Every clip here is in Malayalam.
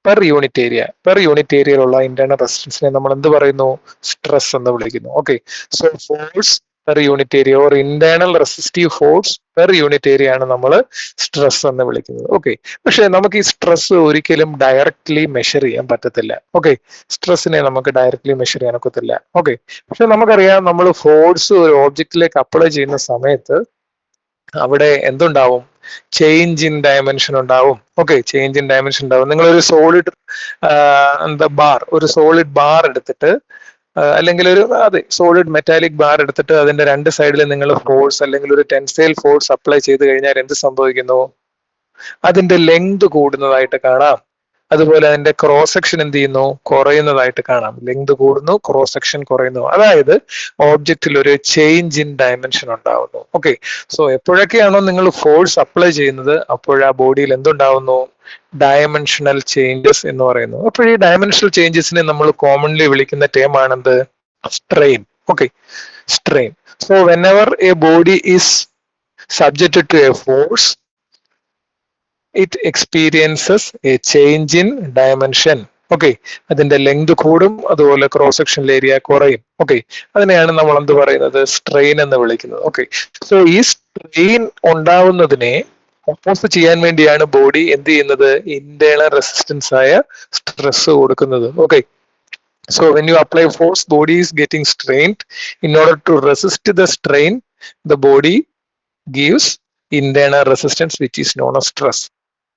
Per unit area. Per unit ഏരിയയിലുള്ള ഇന്റേണൽ റെസിസ്റ്റൻസിനെ നമ്മൾ എന്ത് പറയുന്നു? സ്ട്രെസ് എന്ന് വിളിക്കുന്നു. Okay, so force per unit area or internal resistive force per unit area ആണ് നമ്മൾ സ്ട്രെസ് എന്ന് വിളിക്കുന്നത്. ഓക്കെ, പക്ഷെ നമുക്ക് ഈ സ്ട്രെസ് ഒരിക്കലും ഡയറക്ട്ലി മെഷർ ചെയ്യാൻ പറ്റത്തില്ല. ഓക്കെ, സ്ട്രെസ്സിനെ നമുക്ക് ഡയറക്ട്ലി മെഷർ ചെയ്യാൻ ഒക്കത്തില്ല. ഓക്കെ, പക്ഷെ നമുക്കറിയാം, നമ്മൾ ഫോഴ്സ് ഒരു ഓബ്ജക്റ്റിലേക്ക് അപ്ലൈ ചെയ്യുന്ന സമയത്ത് അവിടെ എന്തുണ്ടാവും? ചേഞ്ച് ഇൻ ഡയമെൻഷൻ ഉണ്ടാവും. ഓക്കെ, ചേഞ്ച് ഇൻ ഡയമെൻഷൻ ഉണ്ടാവും. നിങ്ങളൊരു സോളിഡ് ഒരു സോളിഡ് ബാർ എടുത്തിട്ട് അല്ലെങ്കിൽ ഒരു സോളിഡ് മെറ്റാലിക് ബാർ എടുത്തിട്ട് അതിന്റെ രണ്ട് സൈഡിൽ നിങ്ങൾ ഫോഴ്സ് അല്ലെങ്കിൽ ഒരു ടെൻസൈൽ ഫോഴ്സ് അപ്ലൈ ചെയ്ത് കഴിഞ്ഞാൽ എന്ത് സംഭവിക്കുന്നു? അതിന്റെ ലെങ്ത് കൂടുന്നതായിട്ട് കാണാം. അതുപോലെ അതിന്റെ ക്രോസ് സെക്ഷൻ എന്ത് ചെയ്യുന്നു? കുറയുന്നതായിട്ട് കാണാം. ലെങ്ത് കൂടുന്നു, ക്രോസ് സെക്ഷൻ കുറയുന്നു. അതായത് ഓബ്ജക്റ്റിൽ ഒരു ചേഞ്ച് ഇൻ ഡയമെൻഷൻ ഉണ്ടാവുന്നു. ഓക്കെ, സോ എപ്പോഴൊക്കെയാണോ നിങ്ങൾ ഫോഴ്സ് അപ്ലൈ ചെയ്യുന്നത് അപ്പോൾ ആ ബോഡിയിൽ എന്തുണ്ടാവുന്നു? ഡയമെൻഷണൽ ചേഞ്ചസ് എന്ന് പറയുന്നു. അപ്പോൾ ഈ ഡയമെൻഷണൽ ചേഞ്ചസിനെ നമ്മൾ കോമൺലി വിളിക്കുന്ന ടേം ആണെന്ത്? Strain. Okay, strain. So whenever a body is subjected to a force, it experiences a change in dimension. Okay, അതിന്റെ ലെങ്ത് കൂടും, അതുപോലെ ക്രോസ് സെക്ഷൻ ഏരിയ കുറയും. ഓക്കെ, അതിനെയാണ് നമ്മൾ എന്ത് പറയുന്നത്? സ്ട്രെയിൻ എന്ന് വിളിക്കുന്നത്. ഓക്കെ, സോ ഈ സ്ട്രെയിൻ ഉണ്ടാവുന്നതിനെ ഒപ്പോസ് ചെയ്യാൻ വേണ്ടിയാണ് ബോഡി എന്ത് ചെയ്യുന്നത്? ഇന്റേണൽ റെസിസ്റ്റൻസ് ആയ സ്ട്രെസ് കൊടുക്കുന്നത്. Okay, so when you apply force, body is getting strained. In order to resist the strain, the body gives internal resistance which is known as stress.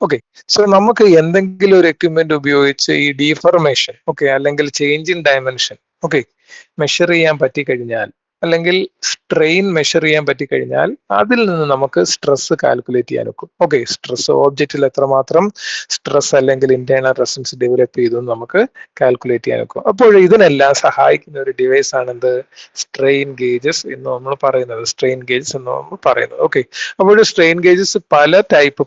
Okay, so നമുക്ക് എന്തെങ്കിലും ഒരു എക്യുപ്മെന്റ് ഉപയോഗിച്ച് ഈ ഡീഫർമേഷൻ, ഓക്കെ, അല്ലെങ്കിൽ change in dimension, okay, measure ചെയ്യാൻ പറ്റിക്കഴിഞ്ഞാൽ, അല്ലെങ്കിൽ സ്ട്രെയിൻ മെഷർ ചെയ്യാൻ പറ്റിക്കഴിഞ്ഞാൽ അതിൽ നിന്ന് നമുക്ക് സ്ട്രെസ് കാൽക്കുലേറ്റ് ചെയ്യാൻ ഒക്കും. ഓക്കെ, സ്ട്രെസ് ഓബ്ജക്റ്റിൽ എത്രമാത്രം സ്ട്രെസ് അല്ലെങ്കിൽ ഇന്റേണൽ റെസിസ്റ്റൻസ് ഡെവലപ്പ് ചെയ്തു എന്ന് നമുക്ക് കാൽക്കുലേറ്റ് ചെയ്യാൻ ഒക്കും. അപ്പോൾ ഇതിനെല്ലാം സഹായിക്കുന്ന ഒരു ഡിവൈസ് ആണ് എന്ത്? സ്ട്രെയിൻ ഗേജസ് എന്ന് നമ്മൾ പറയുന്നത്. സ്ട്രെയിൻ ഗേജസ് എന്ന് നമ്മൾ പറയുന്നത്. ഓക്കെ, അപ്പോൾ സ്ട്രെയിൻ ഗേജസ്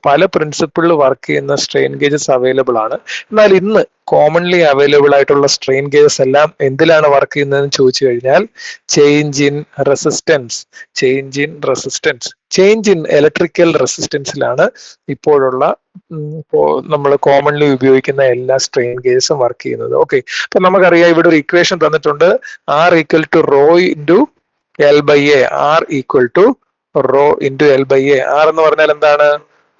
പല പ്രിൻസിപ്പിളിൽ വർക്ക് ചെയ്യുന്ന സ്ട്രെയിൻ ഗേജസ് അവൈലബിൾ ആണ്. എന്നാൽ ഇന്ന് കോമൺലി അവൈലബിൾ ആയിട്ടുള്ള സ്ട്രെയിൻ ഗേജസ് എല്ലാം എന്തിലാണ് വർക്ക് ചെയ്യുന്നതെന്ന് ചോദിച്ചു കഴിഞ്ഞാൽ change in resistance, change in resistance, change in electrical റെസിസ്റ്റൻസിലാണ് ഇപ്പോഴുള്ള നമ്മൾ കോമൺലി ഉപയോഗിക്കുന്ന എല്ലാ സ്ട്രെയിൻ ഗേജസും വർക്ക് ചെയ്യുന്നത്. ഓക്കെ, അപ്പൊ നമുക്കറിയാം, ഇവിടെ ഒരു ഇക്വേഷൻ തന്നിട്ടുണ്ട്. R equal to rho into L by A. R equal to rho into L by A. R എന്ന് പറഞ്ഞാൽ എന്താണ്?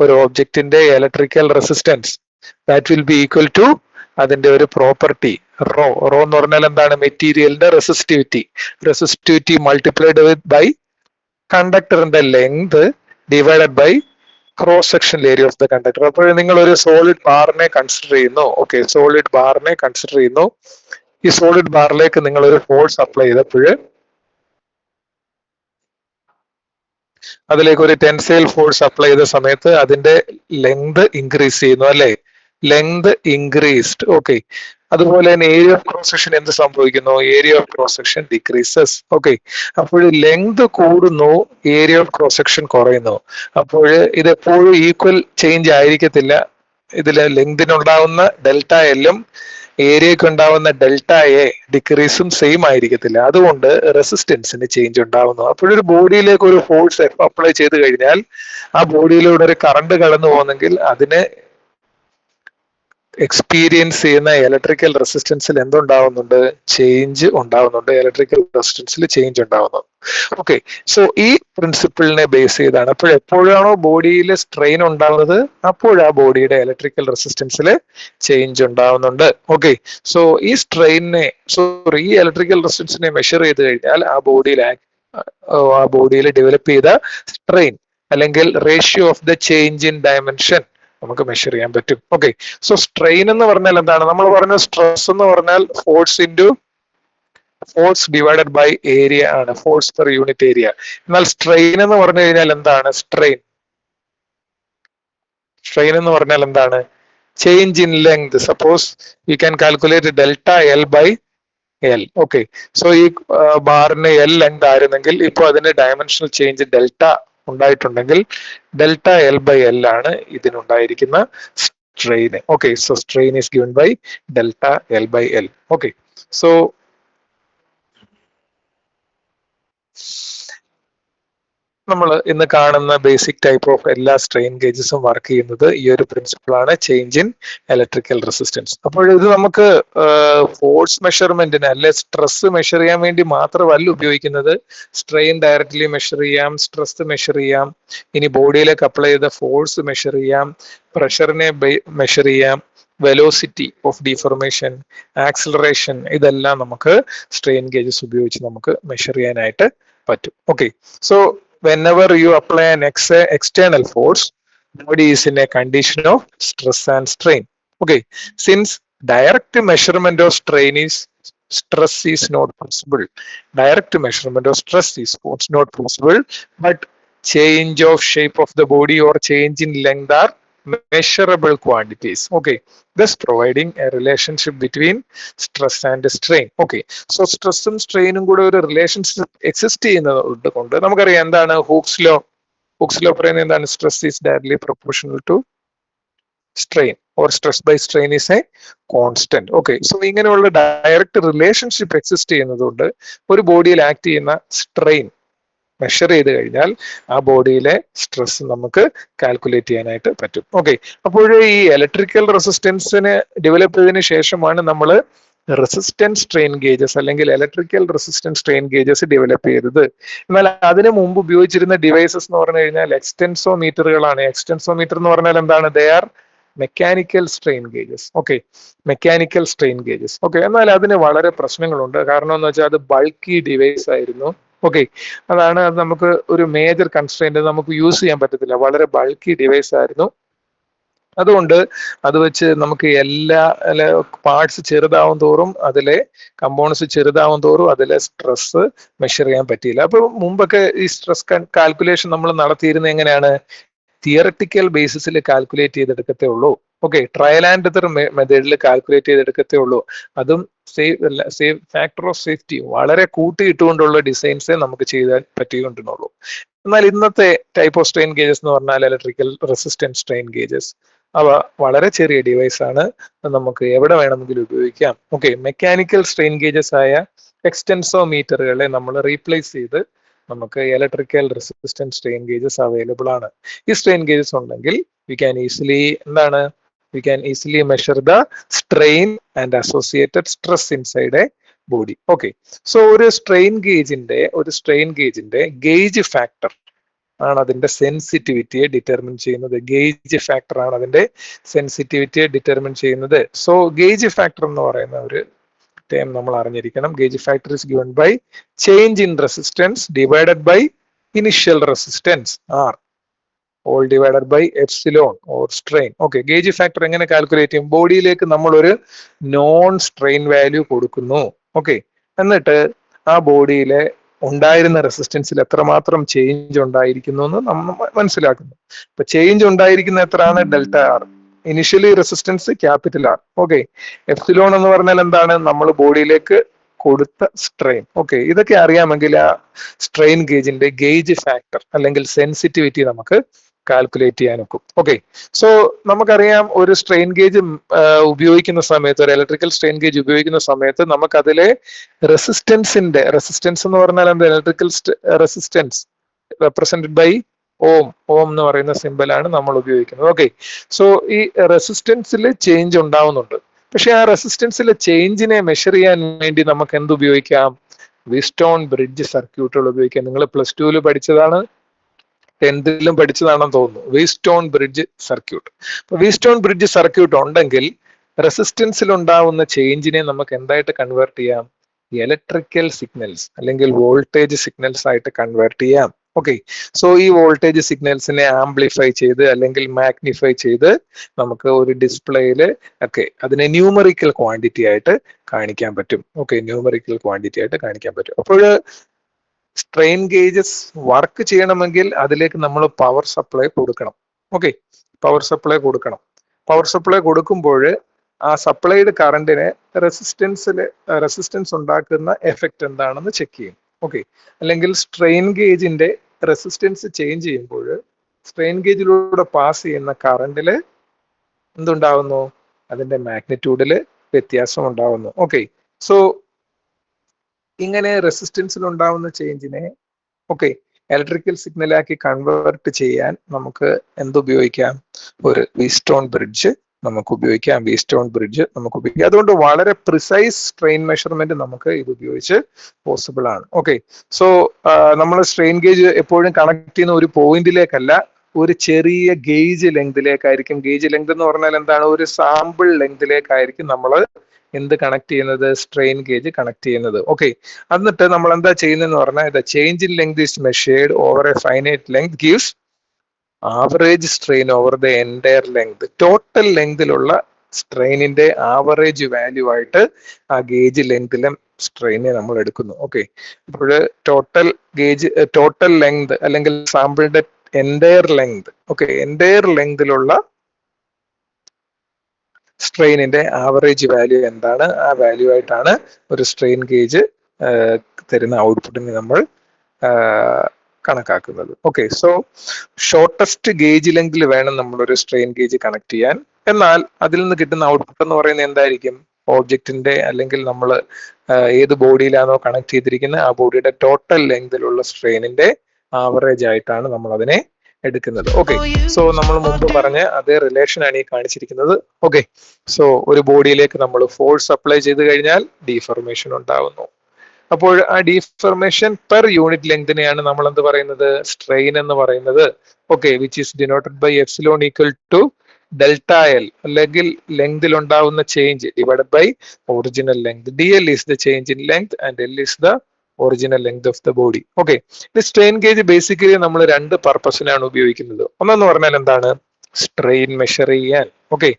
ഒരു ഒബ്ജക്റ്റിന്റെ electrical resistance. That will be equal to അതിന്റെ ഒരു പ്രോപ്പർട്ടി റോ. റോ എന്ന് പറഞ്ഞാൽ എന്താണ്? മെറ്റീരിയലിന്റെ resistivity. Resistivity multiplied with by കണ്ടക്ടറിന്റെ length divided by cross section area of the conductor. അപ്പോൾ നിങ്ങൾ ഒരു സോളിഡ് ബാറിനെ കൺസിഡർ ചെയ്യുന്നു. ഓക്കെ, സോളിഡ് ബാറിനെ കൺസിഡർ ചെയ്യുന്നു. ഈ സോളിഡ് ബാറിലേക്ക് നിങ്ങൾ ഒരു ഫോഴ്സ് അപ്ലൈ ചെയ്തപ്പോൾ അതിലേക്ക് ഒരു ടെൻസൈൽ ഫോഴ്സ് അപ്ലൈ ചെയ്ത സമയത്ത് അതിന്റെ ലെങ്ത് ഇൻക്രീസ് ചെയ്യുന്നു, അല്ലെ? Length increased. ഓക്കെ, അതുപോലെ തന്നെ ഏരിയ ഓഫ് ക്രോസ് സെക്ഷൻ എന്ത് സംഭവിക്കുന്നു? Area of cross section decreases. Okay, അപ്പോൾ ലെങ്ത് കൂടുന്നു, ഏരിയ ഓഫ് ക്രോസ് സെക്ഷൻ കുറയുന്നു. അപ്പോൾ ഇത് എപ്പോഴും ഈക്വൽ ചേഞ്ച് ആയിരിക്കത്തില്ല. ഇതിലെ ലെങ്തിനുണ്ടാവുന്ന ഡെൽറ്റ എല്ലും ഏരിയക്ക് ഉണ്ടാവുന്ന ഡെൽറ്റ എ ഡിക്രീസും സെയിം ആയിരിക്കത്തില്ല. അതുകൊണ്ട് റെസിസ്റ്റൻസിന് ചേഞ്ച് ഉണ്ടാവുന്നു. അപ്പോഴൊരു ബോഡിയിലേക്ക് ഒരു ഫോഴ്സ് അപ്ലൈ ചെയ്ത് കഴിഞ്ഞാൽ ആ ബോഡിയിലൂടെ ഒരു കറണ്ട് കടന്നു പോകുന്നെങ്കിൽ അതിന് എക്സ്പീരിയൻസ് ചെയ്യുന്ന ഇലക്ട്രിക്കൽ റെസിസ്റ്റൻസിൽ എന്തുണ്ടാവുന്നുണ്ട്? ചേഞ്ച് ഉണ്ടാവുന്നുണ്ട്. ഇലക്ട്രിക്കൽ റെസിസ്റ്റൻസിൽ ചേഞ്ച് ഉണ്ടാവുന്നു. ഓക്കെ, സോ ഈ പ്രിൻസിപ്പിളിനെ ബേസ് ചെയ്താണ്. അപ്പോൾ എപ്പോഴാണോ ബോഡിയിൽ സ്ട്രെയിൻ ഉണ്ടാവുന്നത് അപ്പോൾ ആ ബോഡിയുടെ ഇലക്ട്രിക്കൽ റെസിസ്റ്റൻസിൽ ചേഞ്ച് ഉണ്ടാവുന്നുണ്ട്. ഓക്കെ, സോ ഈ ഈ ഇലക്ട്രിക്കൽ റെസിസ്റ്റൻസിനെ മെഷർ ചെയ്ത് കഴിഞ്ഞാൽ ആ ബോഡിയിൽ ഡെവലപ്പ് ചെയ്ത സ്ട്രെയിൻ അല്ലെങ്കിൽ ratio of the change in dimension നമുക്ക് മെഷർ ചെയ്യാൻ പറ്റും. ഓക്കെ, സോ സ്ട്രെയിൻ എന്ന് പറഞ്ഞാൽ എന്താണ്? നമ്മൾ പറഞ്ഞ സ്ട്രെസ് എന്ന് പറഞ്ഞാൽ ഫോഴ്സ് ഡിവൈഡഡ് ബൈ ഏരിയ ആണ്, ഫോഴ്സ് പെർ യൂണിറ്റ് ഏരിയ. എന്നാൽ സ്ട്രെയിൻ എന്ന് പറഞ്ഞു കഴിഞ്ഞാൽ എന്താണ്? സ്ട്രെയിൻ എന്ന് പറഞ്ഞാൽ എന്താണ്? Change in length. Suppose you can calculate delta L by L. Okay, so ഈ ബാറിന് എൽ ലെങ്ത് ആയിരുന്നെങ്കിൽ ഇപ്പോൾ അതിന് ഡയമെൻഷണൽ ചേഞ്ച് ഡെൽറ്റ ഉണ്ടായിട്ടുണ്ടെങ്കിൽ ഡെൽറ്റ എൽ ബൈ എൽ ആണ് ഇതിനുണ്ടായിരിക്കുന്ന strain. Okay, so strain is given by delta L by L. Okay, so നമ്മൾ ഇന്ന് കാണുന്ന ബേസിക് ടൈപ്പ് ഓഫ് എല്ലാ സ്ട്രെയിൻ ഗേജസും വർക്ക് ചെയ്യുന്നത് ഈ ഒരു പ്രിൻസിപ്പിൾ ആണ്, ചേഞ്ച് ഇൻ ഇലക്ട്രിക്കൽ റെസിസ്റ്റൻസ്. അപ്പോൾ ഇത് നമുക്ക് ഫോഴ്സ് മെഷർമെന്റിന് അല്ലെ സ്ട്രെസ് മെഷർ ചെയ്യാൻ വേണ്ടി മാത്രമല്ല ഉപയോഗിക്കുന്നത്. സ്ട്രെയിൻ ഡയറക്ട്ലി മെഷർ ചെയ്യാം, സ്ട്രെസ് മെഷർ ചെയ്യാം, ഇനി ബോഡിയിലേക്ക് അപ്ലൈ ചെയ്ത ഫോഴ്സ് മെഷർ ചെയ്യാം, പ്രഷറിനെ മെഷർ ചെയ്യാം, വെലോസിറ്റി ഓഫ് ഡിഫോർമേഷൻ, ആക്സിലറേഷൻ, ഇതെല്ലാം നമുക്ക് സ്ട്രെയിൻ ഗേജസ് ഉപയോഗിച്ച് നമുക്ക് മെഷർ ചെയ്യാനായിട്ട് പറ്റും. Okay, so whenever you apply an external force, body is in a condition of stress and strain. Okay, since direct measurement of strain is stress is not possible, direct measurement of stress is not possible, but change of shape of the body or change in length are measurable quantities. Okay, thus providing a relationship between stress and strain. Okay, so സ്ട്രെസ്സും സ്ട്രെയിനും കൂടെ ഒരു റിലേഷൻഷിപ്പ് എക്സിസ്റ്റ് ചെയ്യുന്നത് കൊണ്ട് നമുക്കറിയാം എന്താണ് ഹൂക്സ് ലോ പറയുന്നത് എന്താണ്, stress is directly proportional to strain or stress by strain is a constant. Okay, so ഇങ്ങനെയുള്ള ഡയറക്റ്റ് റിലേഷൻഷിപ്പ് എക്സിസ്റ്റ് ചെയ്യുന്നതുകൊണ്ട് ഒരു ബോഡിയിൽ ആക്ട് ചെയ്യുന്ന സ്ട്രെയിൻ മെഷർ ചെയ്ത് കഴിഞ്ഞാൽ ആ ബോഡിയിലെ സ്ട്രെസ് നമുക്ക് കാൽക്കുലേറ്റ് ചെയ്യാനായിട്ട് പറ്റും. ഓക്കെ, അപ്പോൾ ഈ ഇലക്ട്രിക്കൽ റെസിസ്റ്റൻസിന് ഡെവലപ്പ് ചെയ്തതിനു ശേഷമാണ് നമ്മൾ റെസിസ്റ്റൻസ് സ്ട്രെയിൻ ഗേജസ് അല്ലെങ്കിൽ electrical resistance strain gauges develop ചെയ്തത്. എന്നാൽ അതിനു മുമ്പ് ഉപയോഗിച്ചിരുന്ന ഡിവൈസസ് എന്ന് പറഞ്ഞു കഴിഞ്ഞാൽ എക്സ്റ്റൻസോമീറ്ററുകളാണ്. എക്സ്റ്റൻസോമീറ്റർ എന്ന് പറഞ്ഞാൽ എന്താണ്, they are mechanical strain gauges. Okay, mechanical strain gauges. Okay, എന്നാൽ അതിന് വളരെ പ്രശ്നങ്ങളുണ്ട്. കാരണം എന്ന് വെച്ചാൽ അത് ബൾക്കി ഡിവൈസ് ആയിരുന്നു. ഓക്കെ, അത് നമുക്ക് ഒരു മേജർ കൺസ്ട്രെയിന്റ്, നമുക്ക് യൂസ് ചെയ്യാൻ പറ്റത്തില്ല, വളരെ ബൾക്കി ഡിവൈസ് ആയിരുന്നു. അതുകൊണ്ട് അത് വെച്ച് നമുക്ക് എല്ലാ പാർട്സ് ചെറുതാവും തോറും അതിലെ കമ്പോണൻസ് ചെറുതാവും തോറും അതിലെ സ്ട്രെസ് മെഷർ ചെയ്യാൻ പറ്റിയില്ല. അപ്പൊ മുമ്പൊക്കെ ഈ സ്ട്രെസ് കാൽക്കുലേഷൻ നമ്മൾ നടത്തിയിരുന്നത് എങ്ങനെയാണ്, തിയറട്ടിക്കൽ ബേസിസിൽ കാൽക്കുലേറ്റ് ചെയ്തെടുക്കത്തേ ഉള്ളൂ. ഓക്കെ, ട്രയൽ ആൻഡ് എറർ മെത്തേഡിൽ കാൽക്കുലേറ്റ് ചെയ്തെടുക്കത്തേ ഉള്ളൂ. അതും സേഫ് ഫാക്ടർ ഓഫ് സേഫ്റ്റി വളരെ കൂട്ടിയിട്ടുകൊണ്ടുള്ള ഡിസൈൻസേ നമുക്ക് ചെയ്താൽ പറ്റിക്കൊണ്ടിരുന്നുള്ളൂ. എന്നാൽ ഇന്നത്തെ ടൈപ്പ് ഓഫ് സ്ട്രെയിൻ ഗേജസ് എന്ന് പറഞ്ഞാൽ ഇലക്ട്രിക്കൽ റെസിസ്റ്റൻസ് സ്ട്രെയിൻ ഗേജസ്, അവ വളരെ ചെറിയ ഡിവൈസ് ആണ്, നമുക്ക് എവിടെ വേണമെങ്കിലും ഉപയോഗിക്കാം. ഓക്കെ, മെക്കാനിക്കൽ സ്ട്രെയിൻ ഗേജസ് ആയ എക്സ്റ്റൻസോമീറ്ററുകളെ നമ്മൾ റീപ്ലേസ് ചെയ്ത് നമുക്ക് electrical resistance strain gauges available ആണ്. ഈ സ്ട്രെയിൻ ഗേജസ് ഉണ്ടെങ്കിൽ we can easily measure the strain and associated stress inside a body. Okay, so ഒരു സ്ട്രെയിൻ ഗേജിന്റെ ഗേജ് ഫാക്ടർ ആണ് അതിന്റെ സെൻസിറ്റിവിറ്റിയെ ഡിറ്റർമിൻ ചെയ്യുന്നത്. ഗേജ് ഫാക്ടർ ആണ് അതിന്റെ സെൻസിറ്റിവിറ്റിയെ ഡിറ്റർമിൻ ചെയ്യുന്നത്. സോ ഗേജ് ഫാക്ടർ എന്ന് പറയുന്ന ഒരു ടേം നമ്മൾ അറിഞ്ഞിരിക്കണം. Gauge factor is given by change in resistance divided by initial resistance R whole divided by epsilon or strain. Okay, gauge factor എങ്ങനെ കാൽക്കുലേറ്റ് ചെയ്യും? ബോഡിയിലേക്ക് നമ്മൾ ഒരു നോൺ സ്ട്രെയിൻ വാല്യൂ കൊടുക്കുന്നു. ഓക്കെ, എന്നിട്ട് ആ ബോഡിയിലെ ഉണ്ടായിരുന്ന റെസിസ്റ്റൻസിൽ എത്രമാത്രം ചേഞ്ച് ഉണ്ടായിരിക്കുന്നു എന്ന് നമ്മൾ മനസ്സിലാക്കുന്നു. ഇപ്പൊ ചേഞ്ച് ഉണ്ടായിരിക്കുന്ന എത്രയാണ്? Delta R. Initially resistance capital R. Okay, epsilon എന്ന് പറഞ്ഞാൽ എന്താണ്? നമ്മൾ ബോഡിയിലേക്ക് കൊടുത്ത സ്ട്രെയിൻ. ഓക്കെ, ഇതൊക്കെ അറിയാമെങ്കിൽ ആ സ്ട്രെയിൻ ഗേജിന്റെ ഗേജ് ഫാക്ടർ അല്ലെങ്കിൽ സെൻസിറ്റിവിറ്റി നമുക്ക് കാൽക്കുലേറ്റ് ചെയ്യാൻ ഒക്കും. ഓക്കെ, സോ നമുക്കറിയാം ഒരു സ്ട്രെയിൻ ഗേജ് ഉപയോഗിക്കുന്ന സമയത്ത്, ഒരു ഇലക്ട്രിക്കൽ സ്ട്രെയിൻ ഗേജ് ഉപയോഗിക്കുന്ന സമയത്ത് നമുക്ക് അതിലെ റെസിസ്റ്റൻസ് എന്ന് പറഞ്ഞാൽ എന്താ? ഇലക്ട്രിക്കൽ റെസിസ്റ്റൻസ് റെപ്രസെന്റഡ് ബൈ ഓം എന്ന് പറയുന്ന സിമ്പലാണ് നമ്മൾ ഉപയോഗിക്കുന്നത്. ഓക്കെ, സോ ഈ റെസിസ്റ്റൻസിൽ ചേഞ്ച് ഉണ്ടാവുന്നുണ്ട്. പക്ഷെ ആ റെസിസ്റ്റൻസിലെ ചേഞ്ചിനെ മെഷർ ചെയ്യാൻ വേണ്ടി നമുക്ക് എന്ത് ഉപയോഗിക്കാം? വീറ്റ്സ്റ്റോൺ ബ്രിഡ്ജ് സർക്യൂട്ടുകൾ ഉപയോഗിക്കാം. നിങ്ങൾ +2 പഠിച്ചതാണ്, 10th പഠിച്ചതാണെന്ന് തോന്നുന്നു, വീറ്റ്സ്റ്റോൺ ബ്രിഡ്ജ് സർക്യൂട്ട്. അപ്പൊ വീറ്റ്സ്റ്റോൺ ബ്രിഡ്ജ് സർക്യൂട്ട് ഉണ്ടെങ്കിൽ റെസിസ്റ്റൻസിൽ ഉണ്ടാവുന്ന ചേഞ്ചിനെ നമുക്ക് എന്തായിട്ട് കൺവേർട്ട് ചെയ്യാം? ഇലക്ട്രിക്കൽ സിഗ്നൽസ് അല്ലെങ്കിൽ വോൾട്ടേജ് സിഗ്നൽസ് ആയിട്ട് കൺവേർട്ട് ചെയ്യാം. ഓക്കെ, സോ ഈ വോൾട്ടേജ് സിഗ്നൽസിനെ ആംപ്ലിഫൈ ചെയ്ത് അല്ലെങ്കിൽ മാഗ്നിഫൈ ചെയ്ത് നമുക്ക് ഒരു ഡിസ്പ്ലേയില് ഒക്കെ അതിനെ ന്യൂമറിക്കൽ ക്വാണ്ടിറ്റി ആയിട്ട് കാണിക്കാൻ പറ്റും. ഓക്കെ, ന്യൂമറിക്കൽ ക്വാണ്ടിറ്റി ആയിട്ട് കാണിക്കാൻ പറ്റും. അപ്പോൾ സ്ട്രെയിൻ ഗേജസ് വർക്ക് ചെയ്യണമെങ്കിൽ അതിലേക്ക് നമ്മൾ പവർ സപ്ലൈ കൊടുക്കണം. ഓക്കെ, പവർ സപ്ലൈ കൊടുക്കുമ്പോൾ ആ സപ്ലൈഡ് കറണ്ടിനെ റെസിസ്റ്റൻസ് ഉണ്ടാക്കുന്ന എഫക്റ്റ് എന്താണെന്ന് ചെക്ക് ചെയ്യും. ഓക്കെ, അല്ലെങ്കിൽ സ്ട്രെയിൻ ഗേജിന്റെ റെസിസ്റ്റൻസ് ചേഞ്ച് ചെയ്യുമ്പോൾ സ്ട്രെയിൻ ഗേജിലൂടെ പാസ് ചെയ്യുന്ന കറണ്ടില് എന്തുണ്ടാവുന്നു? അതിന്റെ മാഗ്നിറ്റ്യൂഡില് വ്യത്യാസം ഉണ്ടാവുന്നു. ഓക്കെ, സോ ഇങ്ങനെ റെസിസ്റ്റൻസിൽ ഉണ്ടാവുന്ന ചേഞ്ചിനെ ഇലക്ട്രിക്കൽ സിഗ്നലാക്കി കൺവേർട്ട് ചെയ്യാൻ നമുക്ക് എന്തുപയോഗിക്കാം? ഒരു വീസ്റ്റോൺ ബ്രിഡ്ജ് നമുക്ക് ഉപയോഗിക്കാം. അതുകൊണ്ട് വളരെ പ്രിസൈസ് സ്ട്രെയിൻ മെഷർമെന്റ് നമുക്ക് ഇത് ഉപയോഗിച്ച് പോസിബിൾ ആണ്. ഓക്കെ, സോ നമ്മൾ സ്ട്രെയിൻ ഗേജ് എപ്പോഴും കണക്ട് ചെയ്യുന്ന ഒരു പോയിന്റിലേക്കല്ല, ഒരു ചെറിയ ഗേജ് ലെങ്തിലേക്കായിരിക്കും. ഗേജ് ലെങ്ത് എന്ന് പറഞ്ഞാൽ എന്താണ്? ഒരു സാമ്പിൾ ലെങ്തിലേക്കായിരിക്കും നമ്മൾ എന്ത് കണക്ട് ചെയ്യുന്നത്? സ്ട്രെയിൻ ഗേജ് കണക്ട് ചെയ്യുന്നത്. ഓക്കെ, എന്നിട്ട് നമ്മൾ എന്താ ചെയ്യുന്നതെന്ന് പറഞ്ഞാൽ the change in length is measured over a finite length gives average strain over the entire length. Total ലെങ്തിലുള്ള സ്ട്രെയിനിന്റെ ആവറേജ് വാല്യൂ ആയിട്ട് ആ ഗേജ് ലെങ്തിലെ സ്ട്രെയിനെ നമ്മൾ എടുക്കുന്നു. ഓക്കെ, അപ്പോൾ ടോട്ടൽ ലെങ്ത് അല്ലെങ്കിൽ സാമ്പിളിന്റെ എൻറ്റയർ ലെങ്ത്, ഓക്കെ, എൻറ്റയർ ലെങ്തിലുള്ള സ്ട്രെയിനിന്റെ ആവറേജ് വാല്യൂ എന്താണ്? ആ വാല്യൂ ആയിട്ടാണ് ഒരു സ്ട്രെയിൻ ഗേജ് തരുന്ന ഔട്ട്പുട്ടിനെ നമ്മൾ കണക്കാക്കുന്നത്. ഓക്കെ, സോ ഷോർട്ടസ്റ്റ് ഗേജ് ലെങ്തിൽ വേണം നമ്മളൊരു സ്ട്രെയിൻ ഗേജ് കണക്ട് ചെയ്യാൻ. എന്നാൽ അതിൽ നിന്ന് കിട്ടുന്ന ഔട്ട്പുട്ട് എന്ന് പറയുന്നത് എന്തായിരിക്കും? ഓബ്ജക്റ്റിന്റെ അല്ലെങ്കിൽ നമ്മൾ ഏത് ബോഡിയിലാണോ കണക്ട് ചെയ്തിരിക്കുന്നത് ആ ബോഡിയുടെ ടോട്ടൽ ലെങ്തിലുള്ള സ്ട്രെയിനിന്റെ ആവറേജ് ആയിട്ടാണ് നമ്മൾ അതിനെ എടുക്കുന്നത്. ഓക്കെ, സോ നമ്മൾ മുമ്പ് പറഞ്ഞ അതേ റിലേഷൻ ആണ് ഈ കാണിച്ചിരിക്കുന്നത്. ഓക്കെ, സോ ഒരു ബോഡിയിലേക്ക് നമ്മൾ ഫോഴ്സ് അപ്ലൈ ചെയ്ത് കഴിഞ്ഞാൽ ഡീഫോർമേഷൻ ഉണ്ടാവുന്നു. അപ്പോൾ ആ ഡീഫോർമേഷൻ പെർ യൂണിറ്റ് ലെങ്തിനെയാണ് നമ്മൾ എന്ത് പറയുന്നത്? സ്ട്രെയിൻ എന്ന് പറയുന്നത്. Okay, which is denoted by epsilon equal to delta L, അല്ലെങ്കിൽ ലെങ്തിൽ ഉണ്ടാവുന്ന change divided by original length. D L is the change in length and L is the original length of the body. Okay, ഈ സ്ട്രെയിൻ ഗേജ് ബേസിക്കലി നമ്മൾ രണ്ട് പർപ്പസിനാണ് ഉപയോഗിക്കുന്നത്. ഒന്നെന്ന് പറഞ്ഞാൽ എന്താണ്? സ്ട്രെയിൻ മെഷർ ചെയ്യാൻ. ഓക്കെ,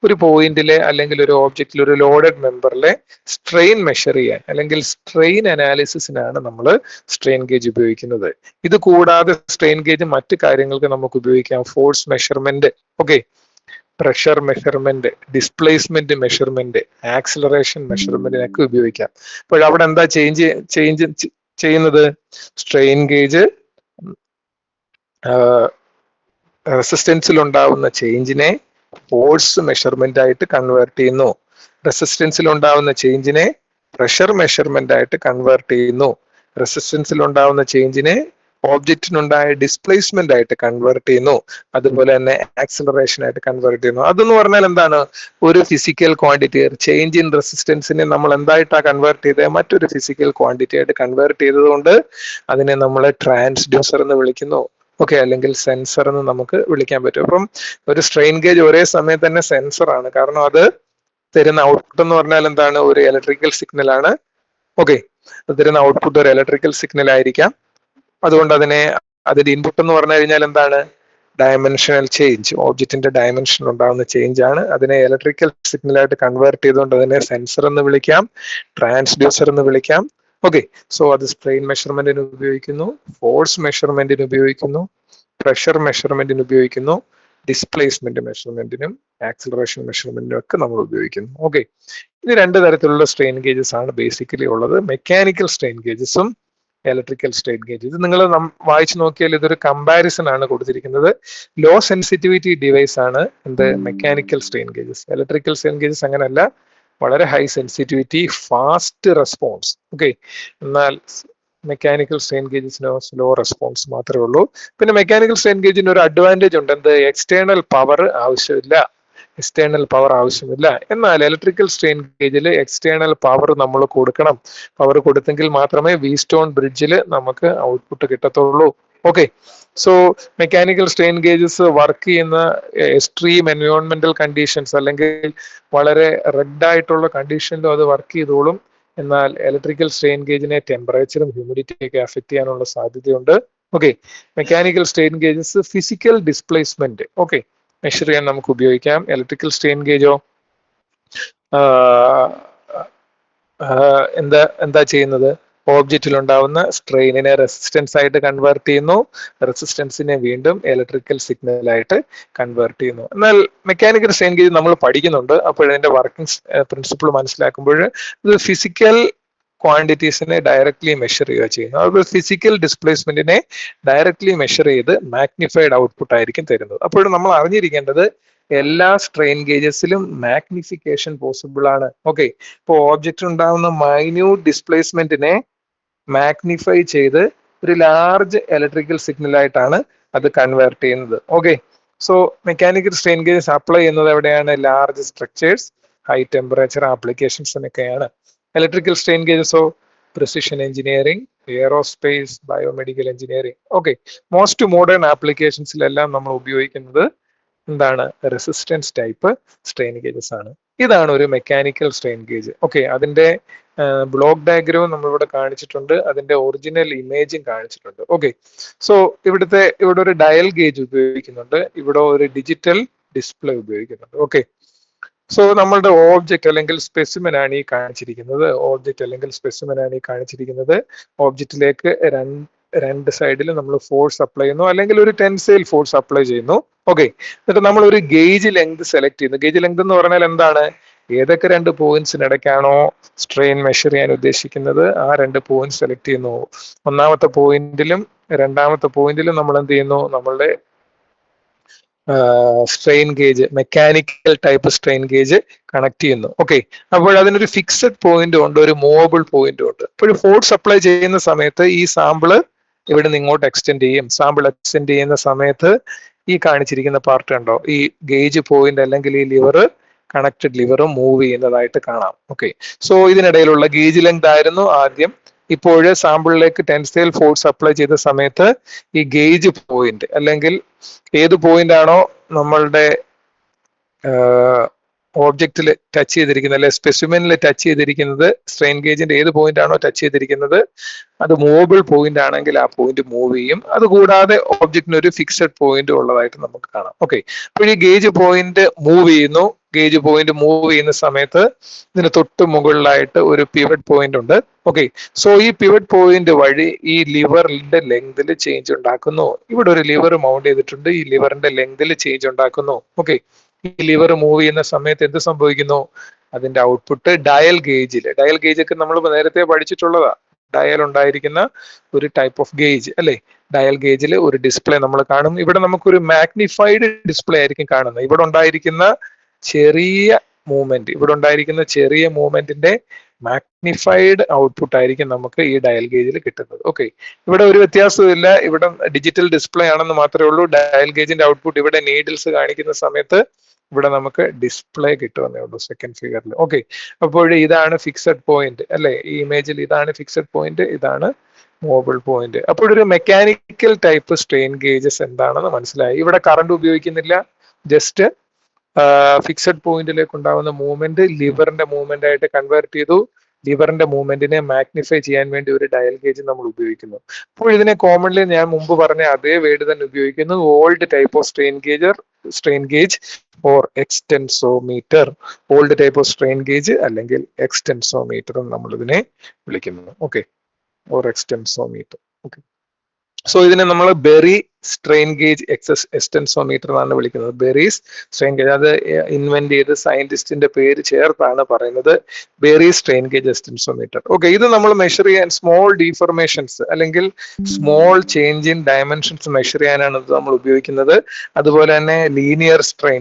ഒരു പോയിന്റിലെ അല്ലെങ്കിൽ ഒരു ഓബ്ജക്റ്റിൽ ഒരു ലോഡഡ് മെമ്പറിലെ സ്ട്രെയിൻ മെഷർ ചെയ്യാൻ അല്ലെങ്കിൽ സ്ട്രെയിൻ അനാലിസിസിനാണ് നമ്മൾ സ്ട്രെയിൻ ഗേജ് ഉപയോഗിക്കുന്നത്. ഇത് കൂടാതെ സ്ട്രെയിൻ ഗേജ് മറ്റു കാര്യങ്ങൾക്ക് നമുക്ക് ഉപയോഗിക്കാം. Force measurement, okay, pressure measurement, displacement measurement, acceleration മെഷർമെന്റിനൊക്കെ ഉപയോഗിക്കാം. അപ്പോൾ അവിടെ എന്താ ചേഞ്ച് ചെയ്യുന്നത്? സ്ട്രെയിൻ ഗേജ് റെസിസ്റ്റൻസിൽ ഉണ്ടാവുന്ന ചേഞ്ചിനെ ഫോഴ്സ് മെഷർമെന്റ് ആയിട്ട് കൺവേർട്ട് ചെയ്യുന്നു. റെസിസ്റ്റൻസിൽ ഉണ്ടാവുന്ന ചേഞ്ചിനെ പ്രഷർ മെഷർമെന്റ് ആയിട്ട് കൺവേർട്ട് ചെയ്യുന്നു. റെസിസ്റ്റൻസിൽ ഉണ്ടാവുന്ന ചേഞ്ചിനെ ഓബ്ജക്റ്റിനുണ്ടായ ഡിസ്പ്ലേസ്മെന്റ് ആയിട്ട് കൺവേർട്ട് ചെയ്യുന്നു. അതുപോലെ തന്നെ ആക്സിലറേഷൻ ആയിട്ട് കൺവേർട്ട് ചെയ്യുന്നു. അതെന്ന് പറഞ്ഞാൽ എന്താണ്? ഒരു ഫിസിക്കൽ ക്വാണ്ടിറ്റി, ചേഞ്ച് ഇൻ റെസിസ്റ്റൻസിനെ നമ്മൾ എന്തായിട്ടാണ് കൺവേർട്ട് ചെയ്തത്? മറ്റൊരു ഫിസിക്കൽ ക്വാണ്ടിറ്റി ആയിട്ട് കൺവേർട്ട് ചെയ്തതുകൊണ്ട് അതിനെ നമ്മൾ ട്രാൻസ്ഡ്യൂസർ എന്ന് വിളിക്കുന്നു. ഓക്കെ, അല്ലെങ്കിൽ സെൻസർ എന്ന് നമുക്ക് വിളിക്കാൻ പറ്റും. അപ്പം ഒരു സ്ട്രെയിൻ ഗേജ് ഒരേ സമയത്ത് തന്നെ സെൻസർ ആണ്. കാരണം അത് തരുന്ന ഔട്ട്പുട്ട് എന്ന് പറഞ്ഞാൽ എന്താണ്? ഒരു ഇലക്ട്രിക്കൽ സിഗ്നൽ ആണ്. ഓക്കെ, തരുന്ന ഔട്ട്പുട്ട് ഒരു ഇലക്ട്രിക്കൽ സിഗ്നൽ ആയിരിക്കാം. അതുകൊണ്ട് അതിന്റെ ഇൻപുട്ട് എന്ന് പറഞ്ഞു കഴിഞ്ഞാൽ എന്താണ്? ഡയമെൻഷണൽ ചേഞ്ച്, ഓബ്ജക്റ്റിന്റെ ഡയമെൻഷൻ ഉണ്ടാകുന്ന ചേഞ്ച് ആണ്. അതിനെ ഇലക്ട്രിക്കൽ സിഗ്നലായിട്ട് കൺവേർട്ട് ചെയ്തുകൊണ്ട് അതിനെ സെൻസർ എന്ന് വിളിക്കാം, ട്രാൻസ്ഡ്യൂസർ എന്ന് വിളിക്കാം. ഓക്കെ, സോ അത് സ്ട്രെയിൻ മെഷർമെന്റിന് ഉപയോഗിക്കുന്നു, ഫോഴ്സ് മെഷർമെന്റിന് ഉപയോഗിക്കുന്നു, പ്രഷർ മെഷർമെന്റിന് ഉപയോഗിക്കുന്നു, ഡിസ്പ്ലേസ്മെന്റ് മെഷർമെന്റിനും ആക്സിലറേഷൻ മെഷർമെന്റിനും ഒക്കെ നമ്മൾ ഉപയോഗിക്കുന്നു. ഓക്കെ, ഇത് രണ്ട് തരത്തിലുള്ള സ്ട്രെയിൻ ഗേജസ് ആണ് ബേസിക്കലി ഉള്ളത്. മെക്കാനിക്കൽ സ്ട്രെയിൻ ഗേജസും ഇലക്ട്രിക്കൽ സ്ട്രെയിൻ ഗേജ്. ഇത് നിങ്ങൾ വായിച്ചു നോക്കിയാൽ ഇതൊരു കമ്പാരിസൺ ആണ് കൊടുത്തിരിക്കുന്നത്. ലോ സെൻസിറ്റിവിറ്റി ഡിവൈസ് ആണ് എന്ത്? Mechanical strain gauges. Electrical strain gauges അങ്ങനെയല്ല, വളരെ high sensitivity, fast response. Okay, എന്നാൽ മെക്കാനിക്കൽ സ്ട്രെയിൻ ഗേജസിന് സ്ലോ റെസ്പോൺസ് മാത്രമേ ഉള്ളൂ. പിന്നെ മെക്കാനിക്കൽ സ്ട്രെയിൻ ഗേജിന് ഒരു അഡ്വാൻറ്റേജ് ഉണ്ട്. എന്ത്? എക്സ്റ്റേണൽ പവർ ആവശ്യമില്ല. എന്നാൽ ഇലക്ട്രിക്കൽ സ്ട്രെയിൻ ഗേജിൽ എക്സ്റ്റേണൽ പവർ നമ്മൾ കൊടുക്കണം. പവർ കൊടുത്തെങ്കിൽ മാത്രമേ വീസ്റ്റോൺ ബ്രിഡ്ജിൽ നമുക്ക് ഔട്ട്പുട്ട് കിട്ടത്തുള്ളൂ. Okay, so mechanical strain gauges work ചെയ്യുന്ന എക്സ്ട്രീം എൻവയോൺമെന്റൽ കണ്ടീഷൻസ് അല്ലെങ്കിൽ വളരെ റെഡ് ആയിട്ടുള്ള കണ്ടീഷനിലും അത് വർക്ക് ചെയ്തോളും. എന്നാൽ ഇലക്ട്രിക്കൽ സ്ട്രെയിൻ ഗേജിനെ ടെമ്പറേച്ചറും ഹ്യൂമിഡിറ്റിയും ഒക്കെ അഫക്ട് ചെയ്യാനുള്ള സാധ്യതയുണ്ട്. Okay, mechanical strain gauges physical displacement okay measure ചെയ്യാൻ നമുക്ക് ഉപയോഗിക്കാം. ഇലക്ട്രിക്കൽ സ്ട്രെയിൻ ഗേജോ എന്താ ചെയ്യുന്നത്? ഓബ്ജക്റ്റിൽ ഉണ്ടാവുന്ന സ്ട്രെയിനിനെ റെസിസ്റ്റൻസ് ആയിട്ട് കൺവേർട്ട് ചെയ്യുന്നു, റെസിസ്റ്റൻസിനെ വീണ്ടും ഇലക്ട്രിക്കൽ സിഗ്നൽ ആയിട്ട് കൺവേർട്ട് ചെയ്യുന്നു. എന്നാൽ മെക്കാനിക്കൽ സ്ട്രെയിൻ ഗേജ് നമ്മൾ പഠിക്കുന്നുണ്ട്. അപ്പോൾ ഇതിന്റെ വർക്കിംഗ് പ്രിൻസിപ്പിൾ മനസ്സിലാക്കുമ്പോൾ ഇത് ഫിസിക്കൽ ക്വാണ്ടിറ്റീസിനെ ഡയറക്ട്ലി മെഷർ ചെയ്യുക ചെയ്യുന്നു. അതുപോലെ ഫിസിക്കൽ ഡിസ്പ്ലേസ്മെന്റിനെ ഡയറക്ട്ലി മെഷർ ചെയ്ത് മാഗ്നിഫൈഡ് ഔട്ട്പുട്ട് ആയിരിക്കും തരുന്നത്. അപ്പോൾ നമ്മൾ അറിഞ്ഞിരിക്കേണ്ടത് എല്ലാ സ്ട്രെയിൻ ഗേജസിലും മാഗ്നിഫിക്കേഷൻ പോസിബിൾ ആണ്. ഓക്കെ, ഇപ്പോൾ ഓബ്ജക്റ്റ് ഉണ്ടാകുന്ന മൈന്യൂട്ട് ഡിസ്പ്ലേസ്മെന്റിനെ മാഗ്നിഫൈ ചെയ്ത് ഒരു ലാർജ് ഇലക്ട്രിക്കൽ സിഗ്നൽ ആയിട്ടാണ് അത് കൺവേർട്ട് ചെയ്യുന്നത്. Okay, so mechanical strain gauges apply ചെയ്യുന്നത് എവിടെയാണ്? ലാർജ് സ്ട്രക്ചേഴ്സ്, ഹൈ ടെമ്പറേച്ചർ ആപ്ലിക്കേഷൻസിനൊക്കെയാണ്. ഇലക്ട്രിക്കൽ സ്ട്രെയിൻ ഗേജസോ precision engineering, aerospace, biomedical engineering. Okay, most modern ആപ്ലിക്കേഷൻസിലെല്ലാം നമ്മൾ ഉപയോഗിക്കുന്നത് എന്താണ്? റെസിസ്റ്റൻസ് ടൈപ്പ് സ്ട്രെയിൻ ഗേജസ് ആണ്. ഇതാണ് ഒരു മെക്കാനിക്കൽ സ്ട്രെയിൻ ഗേജ്. ഓക്കെ, അതിന്റെ ബ്ലോക്ക് ഡയഗ്രാം നമ്മളിവിടെ കാണിച്ചിട്ടുണ്ട്, അതിന്റെ ഒറിജിനൽ ഇമേജും കാണിച്ചിട്ടുണ്ട്. ഓക്കെ, സോ ഇവിടെ ഒരു ഡയൽ ഗേജ് ഉപയോഗിക്കുന്നുണ്ട്, ഇവിടെ ഒരു ഡിജിറ്റൽ ഡിസ്പ്ലേ ഉപയോഗിക്കുന്നുണ്ട്. ഓക്കെ, സോ നമ്മളുടെ ഓബ്ജക്റ്റ് അല്ലെങ്കിൽ സ്പെസിമെൻ ആണ് ഈ കാണിച്ചിരിക്കുന്നത്. ഓബ്ജക്റ്റിലേക്ക് രണ്ട് സൈഡിൽ നമ്മൾ ഫോഴ്സ് അപ്ലൈ ചെയ്യുന്നു, അല്ലെങ്കിൽ ഒരു ടെൻസൈൽ ഫോഴ്സ് അപ്ലൈ ചെയ്യുന്നു. ഓക്കെ, എന്നിട്ട് നമ്മൾ ഒരു ഗേജ് ലെങ്ത് സെലക്ട് ചെയ്യുന്നു. ഗേജ് ലെങ്ത് എന്ന് പറഞ്ഞാൽ എന്താണ്? ഏതൊക്കെ രണ്ട് പോയിന്റ്സിനിടയ്ക്കാണോ സ്ട്രെയിൻ മെഷർ ചെയ്യാൻ ഉദ്ദേശിക്കുന്നത് ആ രണ്ട് പോയിന്റ് സെലക്ട് ചെയ്യുന്നു. ഒന്നാമത്തെ പോയിന്റിലും രണ്ടാമത്തെ പോയിന്റിലും നമ്മൾ എന്ത് ചെയ്യുന്നു? നമ്മളുടെ strain gauge, mechanical type strain gauge connect ചെയ്യുന്നു. ഓക്കെ, അപ്പോൾ അതിനൊരു ഫിക്സഡ് പോയിന്റും ഉണ്ട്, ഒരു മൂവബിൾ പോയിന്റും ഉണ്ട്. അപ്പോൾ ഫോഴ്സ് അപ്ലൈ ചെയ്യുന്ന സമയത്ത് ഈ സാമ്പിള് ഇവിടെ നിന്ന് ഇങ്ങോട്ട് എക്സ്റ്റെൻഡ് ചെയ്യും. സാമ്പിൾ എക്സ്റ്റെൻഡ് ചെയ്യുന്ന സമയത്ത് ഈ കാണിച്ചിരിക്കുന്ന പാർട്ട് കണ്ടോ? ഈ ഗേജ് പോയിന്റ് അല്ലെങ്കിൽ ഈ ലിവർ, കണക്റ്റഡ് ലിവർ മൂവ് ചെയ്യുന്നതായിട്ട് കാണാം. ഓക്കെ, സോ ഇതിനിടയിലുള്ള ഗേജ് ലെങ്ത് ആയിരുന്നു ആദ്യം. ഇപ്പോൾ സാമ്പിളിലേക്ക് ടെൻസൈൽ ഫോഴ്സ് അപ്ലൈ ചെയ്ത സമയത്ത് ഈ ഗേജ് പോയിന്റ് അല്ലെങ്കിൽ ഏത് പോയിന്റ് ആണോ നമ്മളുടെ ഓബ്ജക്റ്റിൽ ടച്ച് ചെയ്തിരിക്കുന്നത്, അല്ലെ സ്പെസിമെനിൽ ടച്ച് ചെയ്തിരിക്കുന്നത്, സ്ട്രെയിൻ ഗേജിന്റെ ഏത് പോയിന്റ് ആണോ ടച്ച് ചെയ്തിരിക്കുന്നത് അത് മൂവബിൾ പോയിന്റ് ആണെങ്കിൽ ആ പോയിന്റ് മൂവ് ചെയ്യും. അതുകൂടാതെ ഓബ്ജക്റ്റിന് ഒരു ഫിക്സഡ് പോയിന്റ് ഉള്ളതായിട്ട് നമുക്ക് കാണാം. ഓക്കെ, അപ്പോൾ ഈ ഗേജ് പോയിന്റ് മൂവ് ചെയ്യുന്നു. ഗേജ് പോയിന്റ് മൂവ് ചെയ്യുന്ന സമയത്ത് ഇതിന് തൊട്ട് മുകളിലായിട്ട് ഒരു പിവറ്റ് പോയിന്റ് ഉണ്ട്. ഓക്കെ, സോ ഈ പിവറ്റ് പോയിന്റ് വഴി ഈ ലിവറിന്റെ ലെങ്തിൽ ചേഞ്ച് ഉണ്ടാക്കുന്നു. ഇവിടെ ഒരു ലിവർ മൗണ്ട് ചെയ്തിട്ടുണ്ട്, ഈ ലിവറിന്റെ ലെങ്തിൽ ചേഞ്ച് ഉണ്ടാക്കുന്നു. ഓക്കെ, ഈ ലിവർ മൂവ് ചെയ്യുന്ന സമയത്ത് എന്ത് സംഭവിക്കുന്നു? അതിന്റെ ഔട്ട്പുട്ട് ഡയൽ ഗേജ് ഒക്കെ നമ്മൾ നേരത്തെ പഠിച്ചിട്ടുള്ളതാ. ഡയൽ ഉണ്ടായിരിക്കുന്ന ഒരു ടൈപ്പ് ഓഫ് ഗേജ് അല്ലെ? ഡയൽ ഗേജിൽ ഒരു ഡിസ്പ്ലേ നമ്മൾ കാണും. ഇവിടെ നമുക്കൊരു മാഗ്നിഫൈഡ് ഡിസ്പ്ലേ ആയിരിക്കും കാണുന്നത്. ഇവിടെ ഉണ്ടായിരിക്കുന്ന ചെറിയ മൂവ്മെന്റിന്റെ മാഗ്നിഫൈഡ് ഔട്ട്പുട്ട് ആയിരിക്കും നമുക്ക് ഈ ഡയൽ ഗേജിൽ കിട്ടുന്നത്. ഓക്കെ, ഇവിടെ ഒരു വ്യത്യാസമില്ല, ഇവിടെ ഡിജിറ്റൽ ഡിസ്പ്ലേ ആണെന്ന് മാത്രമേ ഉള്ളൂ. ഡയൽ ഗേജിന്റെ ഔട്ട്പുട്ട് ഇവിടെ നീഡിൽസ് കാണിക്കുന്ന സമയത്ത് ഇവിടെ നമുക്ക് ഡിസ്പ്ലേ കിട്ടുമെന്നേ ഉള്ളൂ സെക്കൻഡ് ഫിഗറിൽ. ഓക്കെ, അപ്പോൾ ഇതാണ് ഫിക്സഡ് പോയിന്റ് അല്ലെ? ഈ ഇമേജിൽ ഇതാണ് ഫിക്സഡ് പോയിന്റ്, ഇതാണ് മൂവബിൾ പോയിന്റ്. അപ്പോൾ ഒരു മെക്കാനിക്കൽ ടൈപ്പ് സ്ട്രെയിൻ ഗേജസ് എന്താണെന്ന് മനസ്സിലായി. ഇവിടെ കറണ്ട് ഉപയോഗിക്കുന്നില്ല, ജസ്റ്റ് ഫിക്സഡ് പോയിന്റിലേക്ക് ഉണ്ടാകുന്ന മൂവ്മെന്റ് ലിവറിന്റെ മൂവ്മെന്റ് ആയിട്ട് കൺവേർട്ട് ചെയ്തു. ലിവറിന്റെ മൂവ്മെന്റിനെ മാഗ്നിഫൈ ചെയ്യാൻ വേണ്ടി ഒരു ഡയൽ ഗേജ് നമ്മൾ ഉപയോഗിക്കുന്നു. അപ്പോൾ ഇതിനെ കോമൺലി ഞാൻ മുമ്പ് പറഞ്ഞ അതേ വേർഡ് തന്നെ ഉപയോഗിക്കുന്നു, old type of strain gauge or extensometer. Old type of strain gauge അല്ലെങ്കിൽ എക്സ്റ്റെൻസോമീറ്റർ എന്ന് നമ്മൾ ഇതിനെ വിളിക്കുന്നു. Okay, or extensometer. Okay, so ഇതിനെ നമ്മൾ ബെറി സ്ട്രെയിൻ ഗേജ് എക്സ്റ്റെൻസോമീറ്റർ എന്നാണ് വിളിക്കുന്നത്. ബെറീസ് സ്ട്രെയിൻ ഗേജ്, അത് ഇൻവെന്റ് ചെയ്ത് സയന്റിസ്റ്റിന്റെ പേര് ചേർത്താണ് പറയുന്നത്, Berry strain gauge extensometer. Okay, ഇത് നമ്മൾ മെഷർ ചെയ്യാൻ സ്മോൾ ഡീഫോർമേഷൻസ് അല്ലെങ്കിൽ small change in dimensions measure ചെയ്യാനാണ് ഇത് നമ്മൾ ഉപയോഗിക്കുന്നത്. അതുപോലെ തന്നെ ലീനിയർ സ്ട്രെയിൻ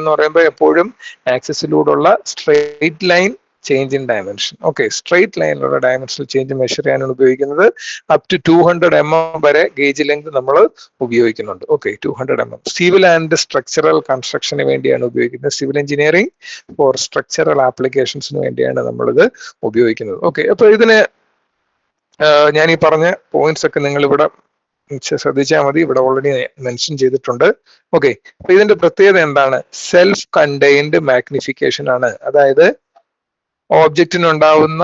എന്ന് പറയുമ്പോൾ എപ്പോഴും ആക്സിസിലൂടെയുള്ള straight line change in dimension. Okay, straight ലൈനിലുള്ള ഡയമെൻഷണൽ ചേഞ്ച് മെഷർ ചെയ്യാനാണ് ഉപയോഗിക്കുന്നത്. അപ് ടു 200 mm വരെ ഗേജ് ലെങ്ത് നമ്മൾ ഉപയോഗിക്കുന്നുണ്ട്. Okay, 200 mm. Civil and structural കൺസ്ട്രക്ഷന് വേണ്ടിയാണ് ഉപയോഗിക്കുന്നത്. സിവിൽ എഞ്ചിനീയറിംഗ് ഫോർ സ്ട്രക്ചറൽ ആപ്ലിക്കേഷൻസിന് വേണ്ടിയാണ് നമ്മളിത് ഉപയോഗിക്കുന്നത്. ഓക്കെ, അപ്പൊ ഇതിന് ഞാൻ ഈ പറഞ്ഞ പോയിന്റ്സ് ഒക്കെ നിങ്ങൾ ഇവിടെ ശ്രദ്ധിച്ചാൽ മതി, ഇവിടെ ഓൾറെഡി മെൻഷൻ ചെയ്തിട്ടുണ്ട്. ഓക്കെ, അപ്പൊ ഇതിന്റെ പ്രത്യേകത എന്താണ്? സെൽഫ് കണ്ടെയ്ൻഡ് മാഗ്നിഫിക്കേഷൻ ആണ്. അതായത് ഓബ്ജക്റ്റിനുണ്ടാവുന്ന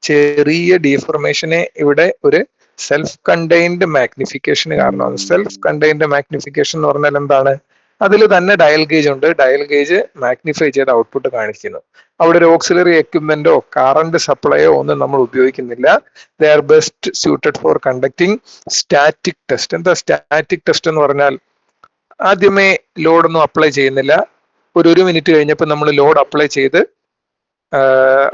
ചെറിയ ഡീഫോർമേഷനെ ഇവിടെ ഒരു സെൽഫ് കണ്ടെയ്ൻഡ് മാഗ്നിഫിക്കേഷന് കാരണമാണ്. സെൽഫ് കണ്ടെയ്ൻഡ് മാഗ്നിഫിക്കേഷൻ എന്ന് പറഞ്ഞാൽ എന്താണ്? അതിൽ തന്നെ ഡയൽ ഗേജ് ഉണ്ട്. ഡയൽ ഗേജ് മാഗ്നിഫൈ ചെയ്ത ഔട്ട്പുട്ട് കാണിക്കുന്നു. അവിടെ ഒരു ഓക്സിലറി എക്യുപ്മെന്റോ കറണ്ട് സപ്ലൈയോ ഒന്നും നമ്മൾ ഉപയോഗിക്കുന്നില്ല. They are best suited for conducting static test. എന്താ സ്റ്റാറ്റിക് ടെസ്റ്റ് എന്ന് പറഞ്ഞാൽ? ആദ്യമേ ലോഡൊന്നും അപ്ലൈ ചെയ്യുന്നില്ല, ഒരു മിനിറ്റ് കഴിഞ്ഞപ്പോൾ നമ്മൾ ലോഡ് അപ്ലൈ ചെയ്ത്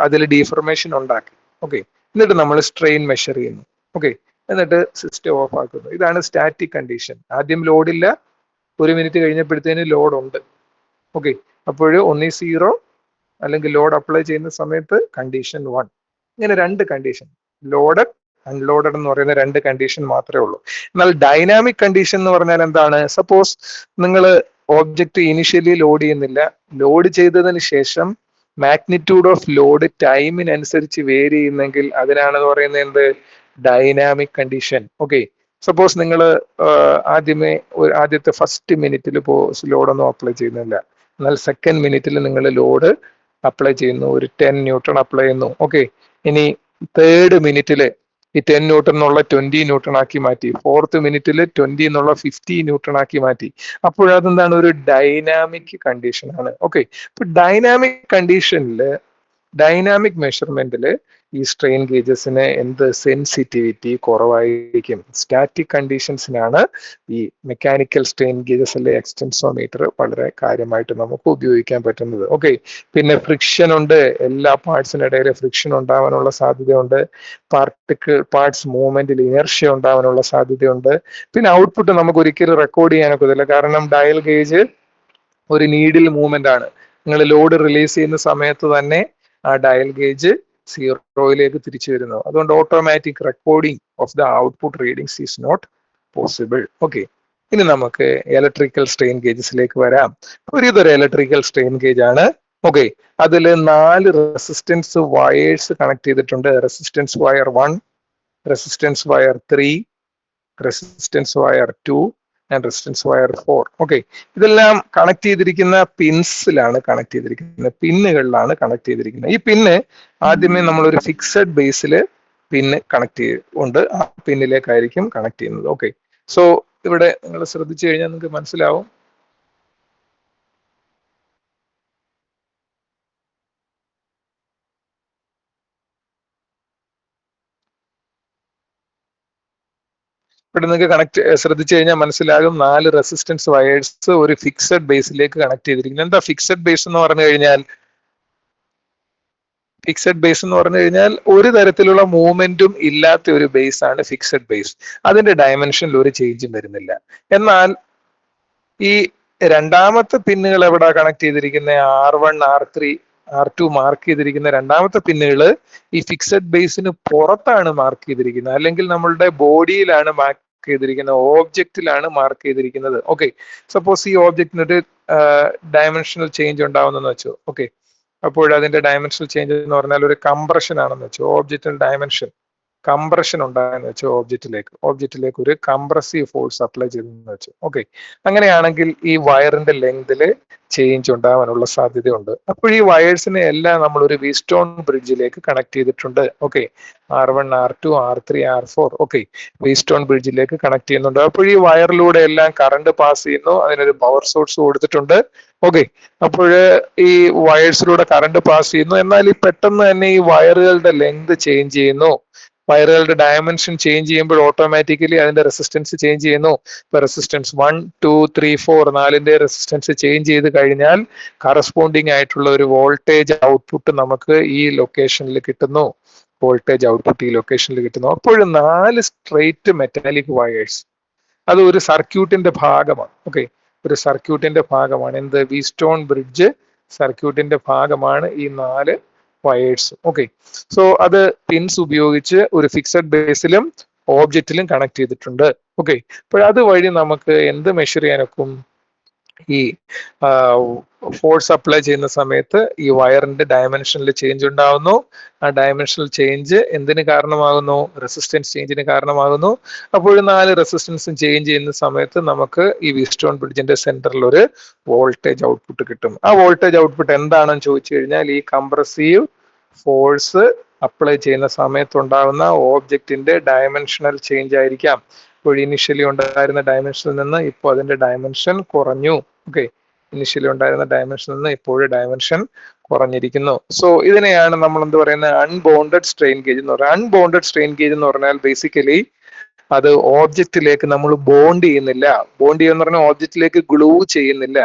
അതിൽ ഡീഫോർമേഷൻ ഉണ്ടാക്കി. ഓക്കെ, എന്നിട്ട് നമ്മൾ സ്ട്രെയിൻ മെഷർ ചെയ്യുന്നു. ഓക്കെ, എന്നിട്ട് സിസ്റ്റം ഓഫ് ആക്കുന്നു. ഇതാണ് സ്റ്റാറ്റിക് കണ്ടീഷൻ. ആദ്യം ലോഡില്ല, ഒരു മിനിറ്റ് കഴിഞ്ഞപ്പോഴത്തേന് ലോഡ് ഉണ്ട്. ഓക്കെ, അപ്പോൾ ഒന്നീ 0 അല്ലെങ്കിൽ ലോഡ് അപ്ലൈ ചെയ്യുന്ന സമയത്ത് കണ്ടീഷൻ 1. ഇങ്ങനെ രണ്ട് കണ്ടീഷൻ, ലോഡ് അൺലോഡഡ് എന്ന് പറയുന്ന രണ്ട് കണ്ടീഷൻ മാത്രമേ ഉള്ളൂ. എന്നാൽ ഡൈനാമിക് കണ്ടീഷൻ എന്ന് പറഞ്ഞാൽ എന്താണ്? സപ്പോസ് നിങ്ങൾ ഓബ്ജക്റ്റ് ഇനിഷ്യലി ലോഡ് ചെയ്യുന്നില്ല, ലോഡ് ചെയ്തതിന് ശേഷം മാഗ്നിറ്റ്യൂഡ് ഓഫ് ലോഡ് ടൈമിനനുസരിച്ച് വേരി ചെയ്യുന്നെങ്കിൽ അതിനാണെന്ന് പറയുന്നത് എന്ത്? Dynamic condition. ഓക്കെ, സപ്പോസ് നിങ്ങൾ ആദ്യത്തെ ഫസ്റ്റ് മിനിറ്റിൽ ലോഡൊന്നും അപ്ലൈ ചെയ്യുന്നില്ല, എന്നാൽ സെക്കൻഡ് മിനിറ്റിൽ നിങ്ങൾ ലോഡ് അപ്ലൈ ചെയ്യുന്നു, ഒരു 10 ന്യൂട്ടൺ അപ്ലൈ ചെയ്യുന്നു. ഓക്കെ, ഇനി തേർഡ് മിനിറ്റില് ഈ 10 ന്യൂട്ടൺ എന്നുള്ള 20 ന്യൂട്ടൺ ആക്കി മാറ്റി, ഫോർത്ത് മിനിറ്റിൽ 20 എന്നുള്ള 50 ന്യൂട്ടൺ ആക്കി മാറ്റി. അപ്പോഴതെന്താണ്? ഒരു ഡൈനാമിക് കണ്ടീഷൻ ആണ്. ഓക്കെ, ഇപ്പൊ ഡൈനാമിക് കണ്ടീഷനിൽ, ഡൈനാമിക് മെഷർമെന്റിൽ ഈ സ്ട്രെയിൻ ഗേജസിന് എന്ത് സെൻസിറ്റിവിറ്റി കുറവായിരിക്കും. സ്റ്റാറ്റിക് കണ്ടീഷൻസിനാണ് ഈ മെക്കാനിക്കൽ സ്ട്രെയിൻ ഗേജസിലെ എക്സ്റ്റൻസോമീറ്റർ വളരെ കാര്യമായിട്ട് നമുക്ക് ഉപയോഗിക്കാൻ പറ്റുന്നത്. ഓക്കെ, പിന്നെ ഫ്രിക്ഷൻ ഉണ്ട്, എല്ലാ പാർട്സിനിടയിൽ ഫ്രിക്ഷൻ ഉണ്ടാവാനുള്ള സാധ്യതയുണ്ട്, പാർട്സ് മൂവ്മെന്റിൽ ഇനർഷ്യ ഉണ്ടാവാനുള്ള സാധ്യതയുണ്ട്. പിന്നെ ഔട്ട്പുട്ട് നമുക്ക് ഒരിക്കലും റെക്കോർഡ് ചെയ്യാനൊക്കത്തില്ല, കാരണം ഡയൽ ഗേജ് ഒരു നീഡിൽ മൂവ്മെന്റ് ആണ്. നിങ്ങൾ ലോഡ് റിലീസ് ചെയ്യുന്ന സമയത്ത് തന്നെ ആ ഡയൽ ഗേജ് സീറോയിലേക്ക് തിരിച്ചു വരുന്നു. അതുകൊണ്ട് automatic recording of the output readings is not possible. Okay, ഇനി നമുക്ക് ഇലക്ട്രിക്കൽ സ്ട്രെയിൻ ഗേജസിലേക്ക് വരാം. ഇതൊരു ഇലക്ട്രിക്കൽ സ്ട്രെയിൻ ഗേജ് ആണ്. ഓക്കെ, അതിൽ 4 റെസിസ്റ്റൻസ് വയേഴ്സ് കണക്ട് ചെയ്തിട്ടുണ്ട്. Resistance wire 1, resistance wire 3, resistance wire 2 and resistance wire 4. Okay, ഇതെല്ലാം കണക്ട് ചെയ്തിരിക്കുന്ന പിൻസിലാണ് കണക്ട് ചെയ്തിരിക്കുന്നത്, പിന്നുകളിലാണ് കണക്ട് ചെയ്തിരിക്കുന്നത്. ഈ പിന്ന് ആദ്യമേ നമ്മളൊരു ഫിക്സഡ് ബേസിൽ പിന്ന് കണക്ട് ചെയ്തുകൊണ്ട് ആ പിന്നിലേക്കായിരിക്കും കണക്ട് ചെയ്യുന്നത്. ഓക്കെ, സോ ഇവിടെ നിങ്ങൾ ശ്രദ്ധിച്ചു കഴിഞ്ഞാൽ നിങ്ങൾക്ക് മനസ്സിലാവും. ഇവിടെ നിങ്ങൾക്ക് ശ്രദ്ധിച്ചു കഴിഞ്ഞാൽ മനസ്സിലാകും, 4 റെസിസ്റ്റൻസ് വയേഴ്സ് ഒരു ഫിക്സഡ് ബേസിലേക്ക് കണക്ട് ചെയ്തിരിക്കുന്നത്. എന്താ ഫിക്സഡ് ബേസ് എന്ന് പറഞ്ഞു കഴിഞ്ഞാൽ? ഫിക്സഡ് ബേസ് എന്ന് പറഞ്ഞു കഴിഞ്ഞാൽ ഒരു തരത്തിലുള്ള മൂവ്മെന്റും ഇല്ലാത്ത ഒരു ബേസ് ആണ് ഫിക്സഡ് ബേസ്. അതിന്റെ ഡയമെൻഷനിൽ ഒരു ചേഞ്ചും വരുന്നില്ല. എന്നാൽ ഈ രണ്ടാമത്തെ പിന്നുകൾ എവിടെ കണക്ട് ചെയ്തിരിക്കുന്നത്? R1, R3, R2 മാർക്ക് ചെയ്തിരിക്കുന്ന രണ്ടാമത്തെ പിന്നുകൾ ഈ ഫിക്സഡ് ബേസിന് പുറത്താണ് മാർക്ക് ചെയ്തിരിക്കുന്നത്, അല്ലെങ്കിൽ നമ്മളുടെ ബോഡിയിലാണ് മാർക്ക് ചെയ്തിരിക്കുന്നത്, ഓബ്ജക്റ്റിലാണ് മാർക്ക് ചെയ്തിരിക്കുന്നത്. ഓക്കെ, സപ്പോസ് ഈ ഓബ്ജക്റ്റിന് ഒരു ഡയമെൻഷണൽ ചേഞ്ച് ഉണ്ടാവുന്നെന്ന് വെച്ചോ. ഓക്കെ, അപ്പോൾ അതിന്റെ ഡയമെൻഷണൽ ചേഞ്ച് എന്ന് പറഞ്ഞാൽ ഒരു കംപ്രഷൻ ആണെന്ന് വെച്ചോ. ഓബ്ജക്റ്റിന്റെ ഡയമെൻഷൻ കംപ്രഷൻ ഉണ്ടായെന്ന് വെച്ചോ, ഓബ്ജക്റ്റിലേക്ക് ഒരു കംപ്രസീവ് ഫോഴ്സ് അപ്ലൈ ചെയ്തെന്ന് വെച്ചു. ഓക്കെ, അങ്ങനെയാണെങ്കിൽ ഈ വയറിന്റെ ലെങ്തിൽ ചേഞ്ച് ഉണ്ടാവാനുള്ള സാധ്യതയുണ്ട്. അപ്പോൾ ഈ വയേഴ്സിനെ എല്ലാം നമ്മൾ ഒരു വീസ്റ്റോൺ ബ്രിഡ്ജിലേക്ക് കണക്ട് ചെയ്തിട്ടുണ്ട്. Okay, R1, R2, R3, R4. Okay, Wheatstone ബ്രിഡ്ജിലേക്ക് കണക്ട് ചെയ്യുന്നുണ്ട്. അപ്പോൾ ഈ വയറിലൂടെ എല്ലാം കറണ്ട് പാസ് ചെയ്യുന്നു, അതിനൊരു പവർ സോഴ്സ് കൊടുത്തിട്ടുണ്ട്. ഓക്കെ, അപ്പോൾ ഈ വയേഴ്സിലൂടെ കറണ്ട് പാസ് ചെയ്യുന്നു, എന്നാൽ ഈ പെട്ടെന്ന് തന്നെ ഈ വയറുകളുടെ ലെങ്ത് ചേഞ്ച് ചെയ്യുന്നു. വയറുകളുടെ ഡയമെൻഷൻ ചേഞ്ച് ചെയ്യുമ്പോൾ ഓട്ടോമാറ്റിക്കലി അതിന്റെ റെസിസ്റ്റൻസ് ചേഞ്ച് ചെയ്യുന്നു. ഇപ്പൊ റെസിസ്റ്റൻസ് 1, 2, 3, 4 4ന്റെ റെസിസ്റ്റൻസ് ചേഞ്ച് ചെയ്ത് കഴിഞ്ഞാൽ കറസ്പോണ്ടിങ് ആയിട്ടുള്ള ഒരു വോൾട്ടേജ് ഔട്ട്പുട്ട് നമുക്ക് ഈ ലൊക്കേഷനിൽ കിട്ടുന്നു. വോൾട്ടേജ് ഔട്ട്പുട്ട് ഈ ലൊക്കേഷനിൽ കിട്ടുന്നു. അപ്പോൾ 4 സ്ട്രെയിറ്റ് മെറ്റാലിക് വയേഴ്സ്, അത് ഒരു സർക്യൂട്ടിന്റെ ഭാഗമാണ്. ഓക്കെ, ഒരു സർക്യൂട്ടിന്റെ ഭാഗമാണ്. എന്ത്? വീസ്റ്റോൺ ബ്രിഡ്ജ് സർക്യൂട്ടിന്റെ ഭാഗമാണ് ഈ 4 വയേഴ്സ്. ഓക്കെ, സോ അത് പിൻസ് ഉപയോഗിച്ച് ഒരു ഫിക്സഡ് ബേസിലും ഓബ്ജക്റ്റിലും കണക്ട് ചെയ്തിട്ടുണ്ട്. ഓക്കെ, അപ്പോൾ അതുവഴി നമുക്ക് എന്ത് മെഷർ ചെയ്യാനൊക്കും? ഈ ഫോഴ്സ് അപ്ലൈ ചെയ്യുന്ന സമയത്ത് ഈ വയറിന്റെ ഡയമെൻഷനിൽ ചേഞ്ച് ഉണ്ടാവുന്നു. ആ ഡയമെൻഷണൽ ചേഞ്ച് എന്തിന് കാരണമാകുന്നു? റെസിസ്റ്റൻസ് ചേഞ്ചിന് കാരണമാകുന്നു. അപ്പോൾ 4 റെസിസ്റ്റൻസും ചേഞ്ച് ചെയ്യുന്ന സമയത്ത് നമുക്ക് ഈ വീസ്റ്റോൺ ബ്രിഡ്ജിന്റെ സെന്ററിൽ ഒരു വോൾട്ടേജ് ഔട്ട്പുട്ട് കിട്ടും. ആ വോൾട്ടേജ് ഔട്ട്പുട്ട് എന്താണെന്ന് ചോദിച്ചു കഴിഞ്ഞാൽ ഈ കംപ്രസീവ് ഫോഴ്സ് അപ്ലൈ ചെയ്യുന്ന സമയത്ത് ഉണ്ടാകുന്ന ഓബ്ജക്റ്റിന്റെ ഡയമെൻഷണൽ ചേഞ്ച് ആയിരിക്കാം. ഇപ്പോൾ ഇനിഷ്യലി ഉണ്ടായിരുന്ന ഡയമെൻഷനിൽ നിന്ന് ഇപ്പോൾ അതിന്റെ ഡയമെൻഷൻ കുറഞ്ഞു. ഓക്കെ, ഇനിഷ്യലി ഉണ്ടായിരുന്ന ഡയമെൻഷനിൽ നിന്ന് ഇപ്പോഴും ഡയമെൻഷൻ കുറഞ്ഞിരിക്കുന്നു. സോ ഇതിനെയാണ് നമ്മൾ എന്ത് പറയുന്നത്? അൺബോണ്ടഡ് സ്ട്രെയിൻ ഗേജ് എന്ന് പറയുന്നത്. അൺബോണ്ടഡ് സ്ട്രെയിൻ ഗേജ് എന്ന് പറഞ്ഞാൽ ബേസിക്കലി അത് ഓബ്ജക്റ്റിലേക്ക് നമ്മൾ ബോണ്ട് ചെയ്യുന്നില്ല. ബോണ്ട് ചെയ്യുന്ന പറഞ്ഞാൽ ഓബ്ജക്റ്റിലേക്ക് ഗ്ലൂ ചെയ്യുന്നില്ല.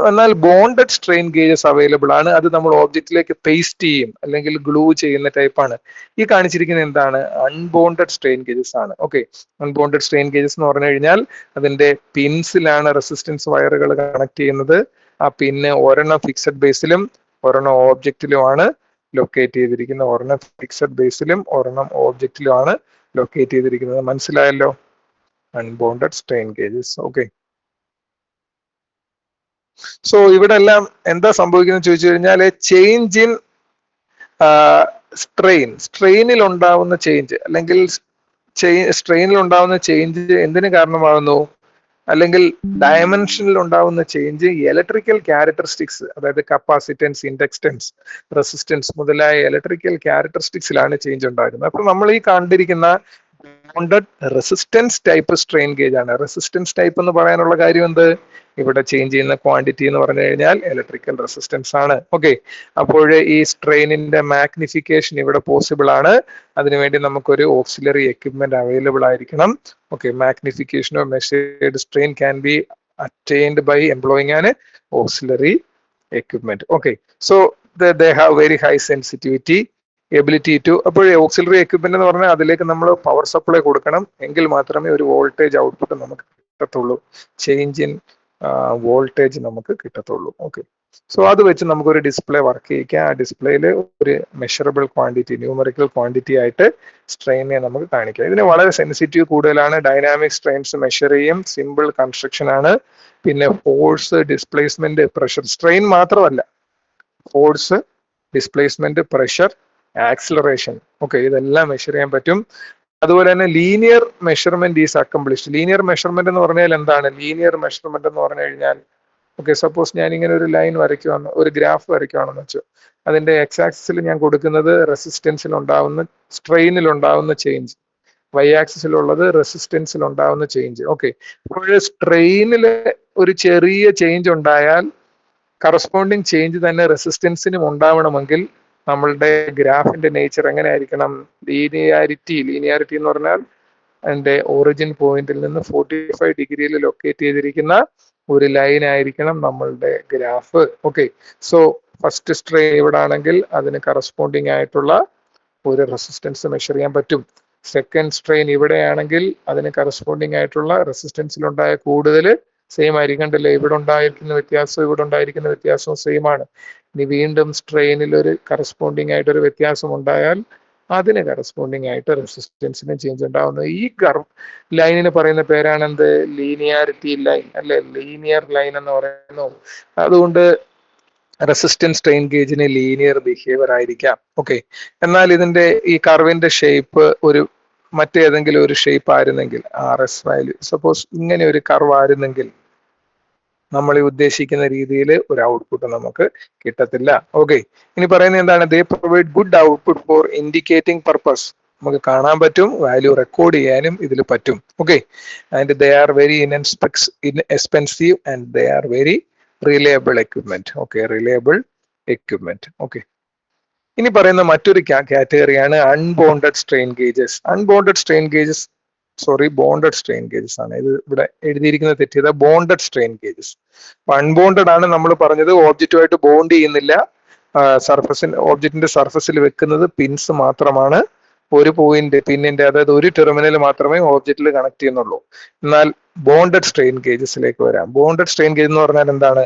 എന്നാൽ ബോണ്ടഡ് സ്ട്രെയിൻ ഗേജസ് അവൈലബിൾ ആണ്. അത് നമ്മൾ ഓബ്ജക്റ്റിലേക്ക് പേസ്റ്റ് ചെയ്യും, അല്ലെങ്കിൽ ഗ്ലൂ ചെയ്യുന്ന ടൈപ്പാണ്. ഈ കാണിച്ചിരിക്കുന്നത് എന്താണ്? അൺബോണ്ടഡ് സ്ട്രെയിൻ ഗേജസ് ആണ്. ഓക്കെ, അൺബോണ്ടഡ് സ്ട്രെയിൻ ഗേജസ് എന്ന് പറഞ്ഞു കഴിഞ്ഞാൽ അതിന്റെ പിൻസിലാണ് റെസിസ്റ്റൻസ് വയറുകൾ കണക്ട് ചെയ്യുന്നത്. ആ പിന്നെ ഒരെണ്ണം ഫിക്സഡ് ബേസിലും ഒരെണ്ണം ഓബ്ജക്റ്റിലുമാണ് ലൊക്കേറ്റ് ചെയ്തിരിക്കുന്ന, ഒരെണ്ണം ഫിക്സഡ് ബേസിലും ഒരെണ്ണം ഓബ്ജക്റ്റിലുമാണ് ലൊക്കേറ്റ് ചെയ്തിരിക്കുന്നത്. മനസ്സിലായല്ലോ? Unbonded strain gauges. Okay. So ഇവിടെ എല്ലാം എന്താ സംഭവിക്കുന്നത് ചോദിച്ചു കഴിഞ്ഞാൽ ചേഞ്ച് ഇൻ സ്ട്രെയിനിൽ ഉണ്ടാവുന്ന ചേഞ്ച് അല്ലെങ്കിൽ സ്ട്രെയിനിൽ ഉണ്ടാവുന്ന ചേഞ്ച് എന്തിന് കാരണമാകുന്നു? അല്ലെങ്കിൽ ഡയമെൻഷനിൽ ഉണ്ടാവുന്ന ചേഞ്ച് ഇലക്ട്രിക്കൽ ക്യാരക്ടറിസ്റ്റിക്സ്, അതായത് കപ്പാസിറ്റൻസ്, ഇൻഡക്റ്റൻസ്, റെസിസ്റ്റൻസ് മുതലായ ഇലക്ട്രിക്കൽ ക്യാരക്ടറിസ്റ്റിക്സിലാണ് ചേഞ്ച് ഉണ്ടാകുന്നത്. അപ്പൊ നമ്മൾ ഈ കണ്ടിരിക്കുന്ന bonded resistance type strain gauge ആണ്. റെസിസ്റ്റൻസ് ടൈപ്പ് എന്ന് പറയാനുള്ള കാര്യം എന്ത്? ഇവിടെ ചേഞ്ച് ചെയ്യുന്ന ക്വാണ്ടിറ്റി എന്ന് പറഞ്ഞു കഴിഞ്ഞാൽ ഇലക്ട്രിക്കൽ റെസിസ്റ്റൻസ് ആണ്. ഓക്കെ. അപ്പോൾ ഈ സ്ട്രെയിനിന്റെ മാഗ്നിഫിക്കേഷൻ ഇവിടെ പോസിബിൾ ആണ്. അതിനുവേണ്ടി നമുക്കൊരു ഓക്സിലറി എക്യുപ്മെന്റ് അവൈലബിൾ ആയിരിക്കണം. Okay. Magnification of measured strain can be attained by employing an auxiliary equipment. Okay, so they have very high sensitivity, ability to. അപ്പോൾ ഓക്സിലറി എക്യുപ്മെന്റ് എന്ന് പറഞ്ഞാൽ അതിലേക്ക് നമ്മൾ പവർ സപ്ലൈ കൊടുക്കണം, എങ്കിൽ മാത്രമേ ഒരു വോൾട്ടേജ് ഔട്ട്പുട്ട് നമുക്ക് കിട്ടത്തുള്ളൂ, ചേഞ്ച് ഇൻ വോൾട്ടേജ് നമുക്ക് കിട്ടത്തുള്ളൂ. ഓക്കെ. സോ അത് വെച്ച് നമുക്കൊരു ഡിസ്പ്ലേ വർക്ക് ചെയ്യിക്കാം. ആ ഡിസ്പ്ലേയിൽ ഒരു മെഷറബിൾ ക്വാണ്ടിറ്റി, ന്യൂമറിക്കൽ ക്വാണ്ടിറ്റി ആയിട്ട് സ്ട്രെയിനെ നമുക്ക് കാണിക്കാം. ഇതിന് വളരെ സെൻസിറ്റീവ് കൂടുതലാണ്. ഡൈനാമിക് സ്ട്രെയിൻസ് മെഷർ ചെയ്യും. സിമ്പിൾ കൺസ്ട്രക്ഷൻ ആണ്. പിന്നെ ഫോഴ്സ്, ഡിസ്പ്ലേസ്മെന്റ്, പ്രഷർ, സ്ട്രെയിൻ മാത്രമല്ല, force, displacement, pressure, acceleration, okay, ഇതെല്ലാം മെഷർ ചെയ്യാൻ പറ്റും. അതുപോലെ തന്നെ linear measurement is accomplished. Linear measurement എന്ന് പറഞ്ഞാൽ എന്താണ്? ലീനിയർ മെഷർമെന്റ് എന്ന് പറഞ്ഞു കഴിഞ്ഞാൽ, ഓക്കെ, സപ്പോസ് ഞാൻ ഇങ്ങനെ ഒരു ലൈൻ വരയ്ക്കുവാണ്, ഒരു ഗ്രാഫ് വരയ്ക്കുവാണെന്ന് വെച്ചു. അതിന്റെ എക്സ് ആക്സിസിൽ ഞാൻ കൊടുക്കുന്നത് റെസിസ്റ്റൻസിൽ ഉണ്ടാവുന്ന, സ്ട്രെയിനിൽ ഉണ്ടാവുന്ന ചേഞ്ച്, വൈ ആക്സിസിലുള്ളത് റെസിസ്റ്റൻസിൽ ഉണ്ടാവുന്ന ചേഞ്ച്. ഓക്കെ. അപ്പോൾ സ്ട്രെയിനിൽ ഒരു ചെറിയ ചേഞ്ച് ഉണ്ടായാൽ കറസ്പോണ്ടിങ് ചേഞ്ച് തന്നെ റെസിസ്റ്റൻസിനും ഉണ്ടാവണമെങ്കിൽ നമ്മളുടെ ഗ്രാഫിന്റെ നേച്ചർ എങ്ങനെ ആയിരിക്കണം? ലീനിയാരിറ്റി എന്ന് പറഞ്ഞാൽ അതിന്റെ ഒറിജിൻ പോയിന്റിൽ നിന്ന് 45 ഡിഗ്രിയിൽ ലൊക്കേറ്റ് ചെയ്തിരിക്കുന്ന ഒരു ലൈൻ ആയിരിക്കണം നമ്മളുടെ graph. Okay. So first strain ഇവിടെ ആണെങ്കിൽ അതിന് കറസ്പോണ്ടിങ് ആയിട്ടുള്ള ഒരു റെസിസ്റ്റൻസ് മെഷർ ചെയ്യാൻ പറ്റും. സെക്കൻഡ് സ്ട്രെയിൻ ഇവിടെയാണെങ്കിൽ അതിന് കറസ്പോണ്ടിങ് ആയിട്ടുള്ള റെസിസ്റ്റൻസിലുണ്ടായ കൂടുതൽ സെയിം ആയിരിക്കും. കണ്ടില്ലേ, ഇവിടെ ഉണ്ടായിരിക്കുന്ന വ്യത്യാസവും ഇവിടെ ഉണ്ടായിരിക്കുന്ന വ്യത്യാസവും സെയിം ആണ്. ഇനി വീണ്ടും സ്ട്രെയിനിൽ ഒരു കറസ്പോണ്ടിങ് ആയിട്ട് ഒരു വ്യത്യാസം ഉണ്ടായാൽ അതിന് കറസ്പോണ്ടിങ് ആയിട്ട് റെസിസ്റ്റൻസിന് ചേഞ്ച് ഉണ്ടാവുന്നത്. ഈ ലൈനിന് പറയുന്ന പേരാണ് എന്ത്? ലീനിയാരിറ്റി ലൈൻ, അല്ലെ? ലീനിയർ ലൈൻ എന്ന് പറയുന്നു. അതുകൊണ്ട് റെസിസ്റ്റൻസ് സ്ട്രെയിൻ ഗേജിന് ലീനിയർ ബിഹേവിയർ ആയിരിക്കാം. ഓക്കെ. എന്നാൽ ഇതിന്റെ ഈ കർവിന്റെ ഷേപ്പ് ഒരു മറ്റേതെങ്കിലും ഒരു ഷേപ്പ് ആയിരുന്നെങ്കിൽ, RS വാല്യൂ സപ്പോസ് ഇങ്ങനെ ഒരു കർവ് ആയിരുന്നെങ്കിൽ നമ്മൾ ഈ ഉദ്ദേശിക്കുന്ന രീതിയിൽ ഒരു ഔട്ട്പുട്ട് നമുക്ക് കിട്ടത്തില്ല. ഓക്കെ. ഇനി പറയുന്നത് എന്താണ്? They provide good output for indicating purpose. നമുക്ക് കാണാൻ പറ്റും, വാല്യൂ റെക്കോർഡ് ചെയ്യാനും ഇതിൽ പറ്റും. Okay. And they are very inexpensive and they are very reliable equipment. Okay, reliable equipment. Okay. ഇനി പറയുന്ന മറ്റൊരു കാറ്റഗറിയാണ് unbonded strain gauges. Unbonded strain gauges, sorry, bonded strain gauges ആണ്. ഇത് ഇവിടെ എഴുതിയിരിക്കുന്നത് തെറ്റിയത്. Bonded strain gauges. അൺബോണ്ടഡ് ആണ് നമ്മൾ പറഞ്ഞത്, ഓബ്ജക്റ്റുമായിട്ട് ബോണ്ട് ചെയ്യുന്നില്ല. ഓബ്ജക്റ്റിന്റെ സർഫസിൽ വെക്കുന്നത് പിൻസ് മാത്രമാണ്. ഒരു പോയിന്റ് പിന്നിന്റെ, അതായത് ഒരു ടെർമിനൽ മാത്രമേ ഓബ്ജക്റ്റിൽ കണക്ട് ചെയ്യുന്നുള്ളൂ. എന്നാൽ ബോണ്ടഡ് സ്ട്രെയിൻ ഗേജസിലേക്ക് വരാം. ബോണ്ടഡ് സ്ട്രെയിൻ ഗേജ് എന്ന് പറഞ്ഞാൽ എന്താണ്?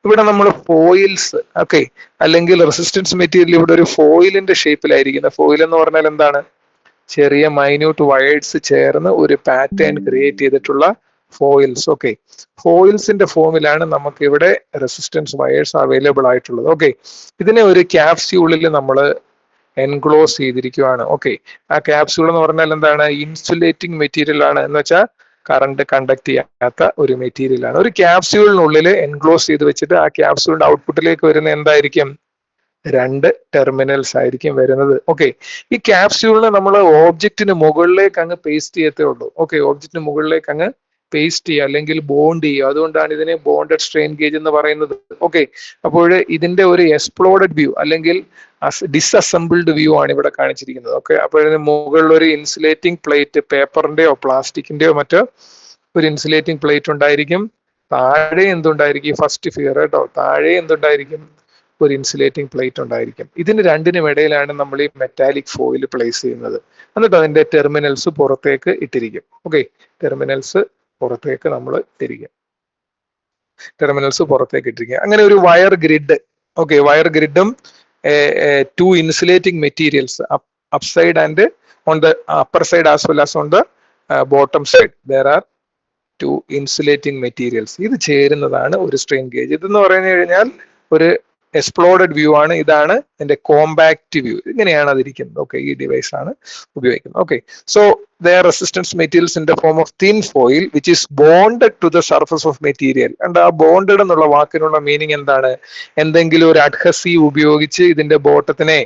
ഇവിടെ നമ്മൾ ഫോയിൽസ്, ഓക്കെ, അല്ലെങ്കിൽ റെസിസ്റ്റൻസ് മെറ്റീരിയൽ ഇവിടെ ഒരു ഫോയിലിന്റെ ഷേപ്പിലായിരിക്കുന്നത്. ഫോയിൽ എന്ന് പറഞ്ഞാൽ എന്താണ്? ചെറിയ മൈന്യൂട്ട് വയേഴ്സ് ചേർന്ന് ഒരു പാറ്റേൺ ക്രിയേറ്റ് ചെയ്തിട്ടുള്ള ഫോയിൽസ്. ഓക്കെ. ഫോയിൽസിന്റെ ഫോമിലാണ് നമുക്ക് ഇവിടെ റെസിസ്റ്റൻസ് വയേഴ്സ് അവൈലബിൾ ആയിട്ടുള്ളത്. ഓക്കെ. ഇതിനെ ഒരു ക്യാപ്സ്യൂളിൽ നമ്മൾ എൻക്ലോസ് ചെയ്തിരിക്കുകയാണ്. ഓക്കെ. ആ ക്യാപ്സ്യൂൾ എന്ന് പറഞ്ഞാൽ എന്താണ്? ഇൻസുലേറ്റിംഗ് മെറ്റീരിയൽ ആണ്. എന്ന് വെച്ചാൽ കറണ്ട് കണ്ടക്ട് ചെയ്യാത്ത ഒരു മെറ്റീരിയൽ ആണ്. ഒരു ക്യാപ്സ്യൂളിനുള്ളിൽ എൻക്ലോസ് ചെയ്ത് വെച്ചിട്ട് ആ ക്യാപ്സ്യൂളിന്റെ ഔട്ട്പുട്ടിലേക്ക് വരുന്ന എന്തായിരിക്കും? 2 ടെർമിനൽസ് ആയിരിക്കും വരുന്നത്. ഓക്കെ. ഈ ക്യാപ്സ്യൂളിനെ നമ്മൾ ഓബ്ജക്റ്റിന് മുകളിലേക്ക് അങ്ങ് പേസ്റ്റ് ചെയ്യത്തേ ഉള്ളൂ. ഓക്കെ. ഓബ്ജക്റ്റിന് മുകളിലേക്ക് അങ്ങ് പേസ്റ്റ് ചെയ്യുക അല്ലെങ്കിൽ ബോണ്ട് ചെയ്യുക. അതുകൊണ്ടാണ് ഇതിനെ ബോണ്ടഡ് സ്ട്രെയിൻ ഗേജ് എന്ന് പറയുന്നത്. ഓക്കെ. അപ്പോൾ ഇതിന്റെ ഒരു എക്സ്പ്ലോഡഡ് വ്യൂ അല്ലെങ്കിൽ ഡിസ്അസംബിൾഡ് വ്യൂ ആണ് ഇവിടെ കാണിച്ചിരിക്കുന്നത്. ഓക്കെ. അപ്പോൾ ഇതിന് മുകളിൽ ഒരു ഇൻസുലേറ്റിംഗ് പ്ലേറ്റ്, പേപ്പറിന്റെയോ പ്ലാസ്റ്റിക്കിന്റെയോ മറ്റോ ഒരു ഇൻസുലേറ്റിംഗ് പ്ലേറ്റ് ഉണ്ടായിരിക്കും. താഴെ എന്തുണ്ടായിരിക്കും? ഫസ്റ്റ് ഫിഗർ കേട്ടോ, താഴെ എന്തുണ്ടായിരിക്കും? ഒരു ഇൻസുലേറ്റിംഗ് പ്ലേറ്റ് ഉണ്ടായിരിക്കും. ഇതിന് രണ്ടിനും ഇടയിലാണ് നമ്മൾ ഈ മെറ്റാലിക് ഫോയിൽ പ്ലേസ് ചെയ്യുന്നത്. എന്നിട്ട് അതിന്റെ ടെർമിനൽസ് പുറത്തേക്ക് ഇട്ടിരിക്കും. ഓക്കെ. ടെർമിനൽസ് പുറത്തേക്ക് നമ്മൾ ഇട്ടിരിക്കും. ടെർമിനൽസ് പുറത്തേക്ക് ഇട്ടിരിക്കുക. അങ്ങനെ ഒരു വയർ ഗ്രിഡ്, ഓക്കെ, വയർ ഗ്രിഡും two insulating materials upside and on the upper side as well as on the bottom side. There are two insulating materials. ഇത് ചേരുന്നതാണ് ഒരു സ്ട്രെയിൻ ഗേജ്. ഇതെന്ന് പറഞ്ഞു കഴിഞ്ഞാൽ ഒരു എക്സ്പ്ലോർഡ് വ്യൂ ആണ്. ഇതാണ് ഇതിന്റെ കോമ്പാക്ട് വ്യൂ. ഇങ്ങനെയാണ് അതിരിക്കുന്നത്. ഓക്കെ, ഈ ഡിവൈസ് ആണ് ഉപയോഗിക്കുന്നത്. Okay, so there resistance materials in the form of thin foil which is bonded to the surface of material. And ആ ബോണ്ടഡ് എന്നുള്ള വാക്കിനുള്ള മീനിങ് എന്താണ്? എന്തെങ്കിലും ഒരു അഡ്ഹസീവ് ഉപയോഗിച്ച് ഇതിന്റെ ബോട്ടത്തിനെ,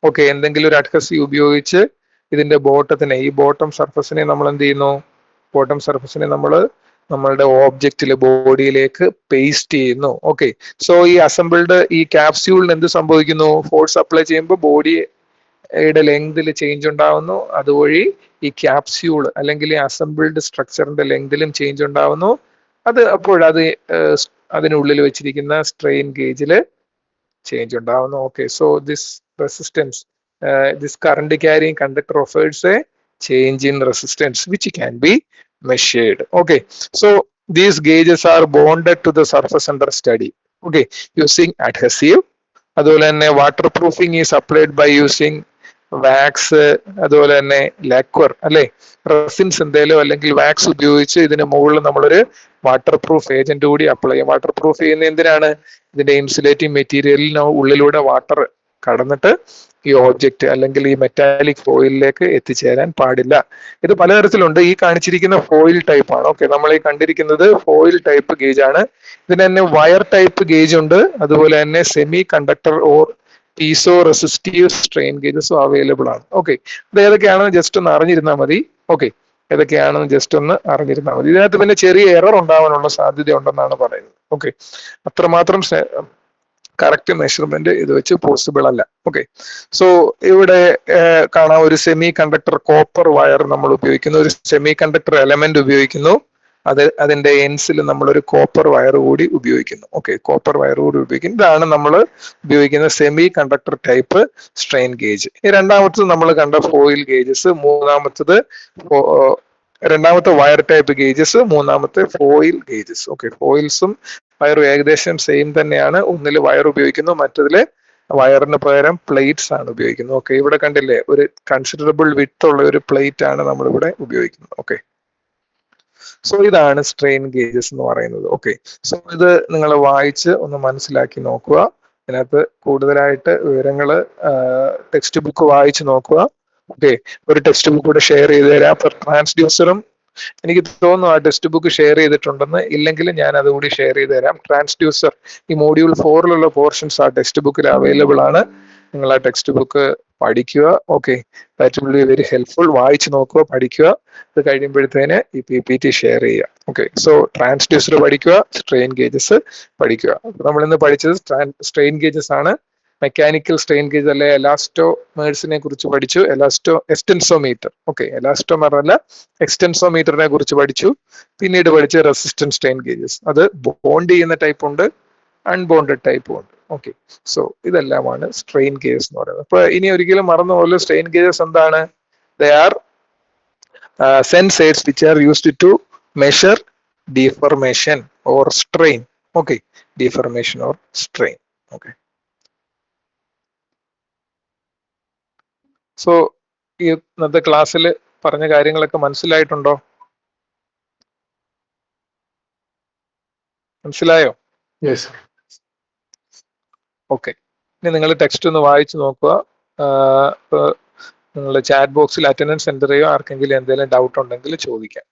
ഓക്കെ, എന്തെങ്കിലും ഒരു അഡ്ഹസീവ് ഉപയോഗിച്ച് ഇതിന്റെ ബോട്ടത്തിനെ, ഈ ബോട്ടം സർഫസിനെ നമ്മൾ എന്ത് ചെയ്യുന്നു? ബോട്ടം സർഫസിനെ നമ്മൾ നമ്മളുടെ ഓബ്ജക്റ്റിലെ ബോഡിയിലേക്ക് പേസ്റ്റ് ചെയ്യുന്നു. ഓക്കെ, സോ ഈ അസംബിൾഡ് ഈ ക്യാപ്സ്യൂളിന് എന്ത് സംഭവിക്കുന്നു? ഫോഴ്സ് അപ്ലൈ ചെയ്യുമ്പോൾ ബോഡിയുടെ ലെങ്തിൽ ചേഞ്ച് ഉണ്ടാവുന്നു. അതുവഴി ഈ ക്യാപ്സ്യൂൾ അല്ലെങ്കിൽ ഈ അസംബിൾഡ് സ്ട്രക്ചറിന്റെ ലെങ്തിലും ചേഞ്ച് ഉണ്ടാവുന്നു. അത് അപ്പോഴത് അതിനുള്ളിൽ വെച്ചിരിക്കുന്ന സ്ട്രെയിൻ ഗേജില് ചേഞ്ച് ഉണ്ടാവുന്നു. Okay, so this resistance, this current carrying conductor offers a change in resistance which can be measured. Okay, so these gauges are bonded to the surface under study, okay, using adhesive. അതുപോലെ തന്നെ waterproofing is applied by using wax, അതുപോലെ തന്നെ ലാക്വർ അല്ലെ, റെസിൻസ് എന്തേലും അല്ലെങ്കിൽ വാക്സ് ഉപയോഗിച്ച് ഇതിന് മുകളിൽ നമ്മളൊരു വാട്ടർ പ്രൂഫ് ഏജന്റ് കൂടി അപ്ലൈ ചെയ്യും. വാട്ടർ പ്രൂഫ് ചെയ്യുന്ന എന്തിനാണ്? ഇതിന്റെ ഇൻസുലേറ്റിംഗ് മെറ്റീരിയലിന് ഉള്ളിലൂടെ വാട്ടർ കടന്നിട്ട് ഈ ഓബ്ജക്റ്റ് അല്ലെങ്കിൽ ഈ മെറ്റാലിക് ഫോയിലിലേക്ക് എത്തിച്ചേരാൻ പാടില്ല. ഇത് പലതരത്തിലുണ്ട്. ഈ കാണിച്ചിരിക്കുന്ന ഫോയിൽ ടൈപ്പ് ആണ്. ഓക്കെ, നമ്മൾ ഈ കണ്ടിരിക്കുന്നത് ഫോയിൽ ടൈപ്പ് ഗേജ് ആണ്. ഇതിന് തന്നെ വയർ ടൈപ്പ് ഗേജ് ഉണ്ട്. അതുപോലെ തന്നെ semiconductor or piezo resistive strain ഗേജസും അവൈലബിൾ ആണ്. ഓക്കെ, ഇത് ഏതൊക്കെയാണെന്ന് ജസ്റ്റ് ഒന്ന് അറിഞ്ഞിരുന്നാൽ മതി. ഓക്കെ, ഏതൊക്കെയാണെന്ന് ജസ്റ്റ് ഒന്ന് അറിഞ്ഞിരുന്നാൽ മതി. ഇതിനകത്ത് പിന്നെ ചെറിയ എറർ ഉണ്ടാവാനുള്ള സാധ്യത ഉണ്ടെന്നാണ് പറയുന്നത്. ഓക്കെ, അത്രമാത്രം കറക്റ്റ് മെഷർമെന്റ് ഇത് വെച്ച് പോസിബിൾ അല്ല. ഓക്കെ, സോ ഇവിടെ കാണാം ഒരു സെമി കണ്ടക്ടർ കോപ്പർ വയർ നമ്മൾ ഉപയോഗിക്കുന്നു, ഒരു സെമി കണ്ടക്ടർ എലമെന്റ് ഉപയോഗിക്കുന്നു. അതിന്റെ എൻസിൽ നമ്മളൊരു കോപ്പർ വയർ കൂടി ഉപയോഗിക്കുന്നു. ഓക്കെ, കോപ്പർ വയർ കൂടി ഉപയോഗിക്കുന്നു. ഇതാണ് നമ്മൾ ഉപയോഗിക്കുന്ന semi conductor type strain gauge. രണ്ടാമത്തത് നമ്മൾ കണ്ട ഫോയിൽ ഗേജസ്, രണ്ടാമത്തെ വയർ ടൈപ്പ് ഗേജസ്, മൂന്നാമത്തെ ഫോയിൽ ഗേജസ്. ഓക്കെ, ഫോയിൽസും വയറും ഏകദേശം സെയിം തന്നെയാണ്. ഒന്നിൽ വയർ ഉപയോഗിക്കുന്നു, മറ്റതില് വയറിന് പകരം പ്ലേറ്റ്സ് ആണ് ഉപയോഗിക്കുന്നത്. ഓക്കെ, ഇവിടെ കണ്ടില്ലേ ഒരു കൺസിഡറബിൾ വിഡ്ത്ത് ഉള്ള ഒരു പ്ലേറ്റ് ആണ് നമ്മളിവിടെ ഉപയോഗിക്കുന്നത്. ഓക്കെ, സോ ഇതാണ് സ്ട്രെയിൻ ഗേജസ് എന്ന് പറയുന്നത്. ഓക്കെ, സോ ഇത് നിങ്ങൾ വായിച്ച് ഒന്ന് മനസ്സിലാക്കി നോക്കുക. ഇതിനകത്ത് കൂടുതലായിട്ട് വിവരങ്ങൾ ടെക്സ്റ്റ് ബുക്ക് വായിച്ച് നോക്കുക. ഓക്കെ, ഒരു ടെക്സ്റ്റ് ബുക്ക് കൂടെ ഷെയർ ചെയ്ത് തരാം. ട്രാൻസ്ഡ്യൂസറും എനിക്ക് തോന്നുന്നു ആ ടെക്സ്റ്റ് ബുക്ക് ഷെയർ ചെയ്തിട്ടുണ്ടെന്ന്. ഇല്ലെങ്കിൽ ഞാൻ അതുകൂടി ഷെയർ ചെയ്ത് തരാം. ട്രാൻസ്ഡ്യൂസർ ഈ മോഡ്യൂൾ 4 പോർഷൻസ് ആ ടെക്സ്റ്റ് ബുക്കിൽ അവൈലബിൾ ആണ്. നിങ്ങൾ ആ ടെക്സ്റ്റ് ബുക്ക് പഠിക്കുക. Okay, that will be very helpful. വായിച്ചു നോക്കുക, പഠിക്കുക. ഇത് കഴിയുമ്പോഴത്തേന് ഈ PPT ഷെയർ ചെയ്യുക. ഓക്കെ, സോ ട്രാൻസ്ഡ്യൂസർ പഠിക്കുക, സ്ട്രെയിൻ ഗേജസ് പഠിക്കുക. നമ്മൾ ഇന്ന് പഠിച്ചത് സ്ട്രെയിൻ ഗേജസ് ആണ്. മെക്കാനിക്കൽ സ്ട്രെയിൻ ഗേജ് അല്ലെ എലാസ്റ്റോമേഴ്സിനെ കുറിച്ച് പഠിച്ചു. എക്സ്റ്റൻസോമീറ്റർ, ഓക്കെ, എലാസ്റ്റോമർ അല്ല എക്സ്റ്റൻസോമീറ്ററിനെ കുറിച്ച് പഠിച്ചു. പിന്നീട് പഠിച്ച റെസിസ്റ്റൻസ് സ്ട്രെയിൻ ഗേജസ്, അത് ബോണ്ട് ചെയ്യുന്ന ടൈപ്പ് ഉണ്ട്, അൺബോണ്ടഡ് ടൈപ്പും ഉണ്ട്. ഓക്കെ, സോ ഇതെല്ലാമാണ് സ്ട്രെയിൻ ഗേജസ് എന്ന് പറയുന്നത്. അപ്പൊ ഇനി ഒരിക്കലും മറന്നു പോലെ സ്ട്രെയിൻ ഗേജസ് എന്താണ്? They are sensors which are used to measure deformation or strain. Okay, deformation or strain. Okay, so ഈ ഇന്നത്തെ ക്ലാസ്സിൽ പറഞ്ഞ കാര്യങ്ങളൊക്കെ മനസ്സിലായിട്ടുണ്ടോ? മനസ്സിലായോ? യെസ്. ഓക്കെ, ഇനി നിങ്ങൾ ടെക്സ്റ്റ് ഒന്ന് വായിച്ചു നോക്കുക. നിങ്ങൾ ചാറ്റ് ബോക്സിൽ അറ്റൻഡൻസ് എൻ്റർ ചെയ്യുക. ആർക്കെങ്കിലും എന്തെങ്കിലും ഡൗട്ട് ഉണ്ടെങ്കിൽ ചോദിക്കാം.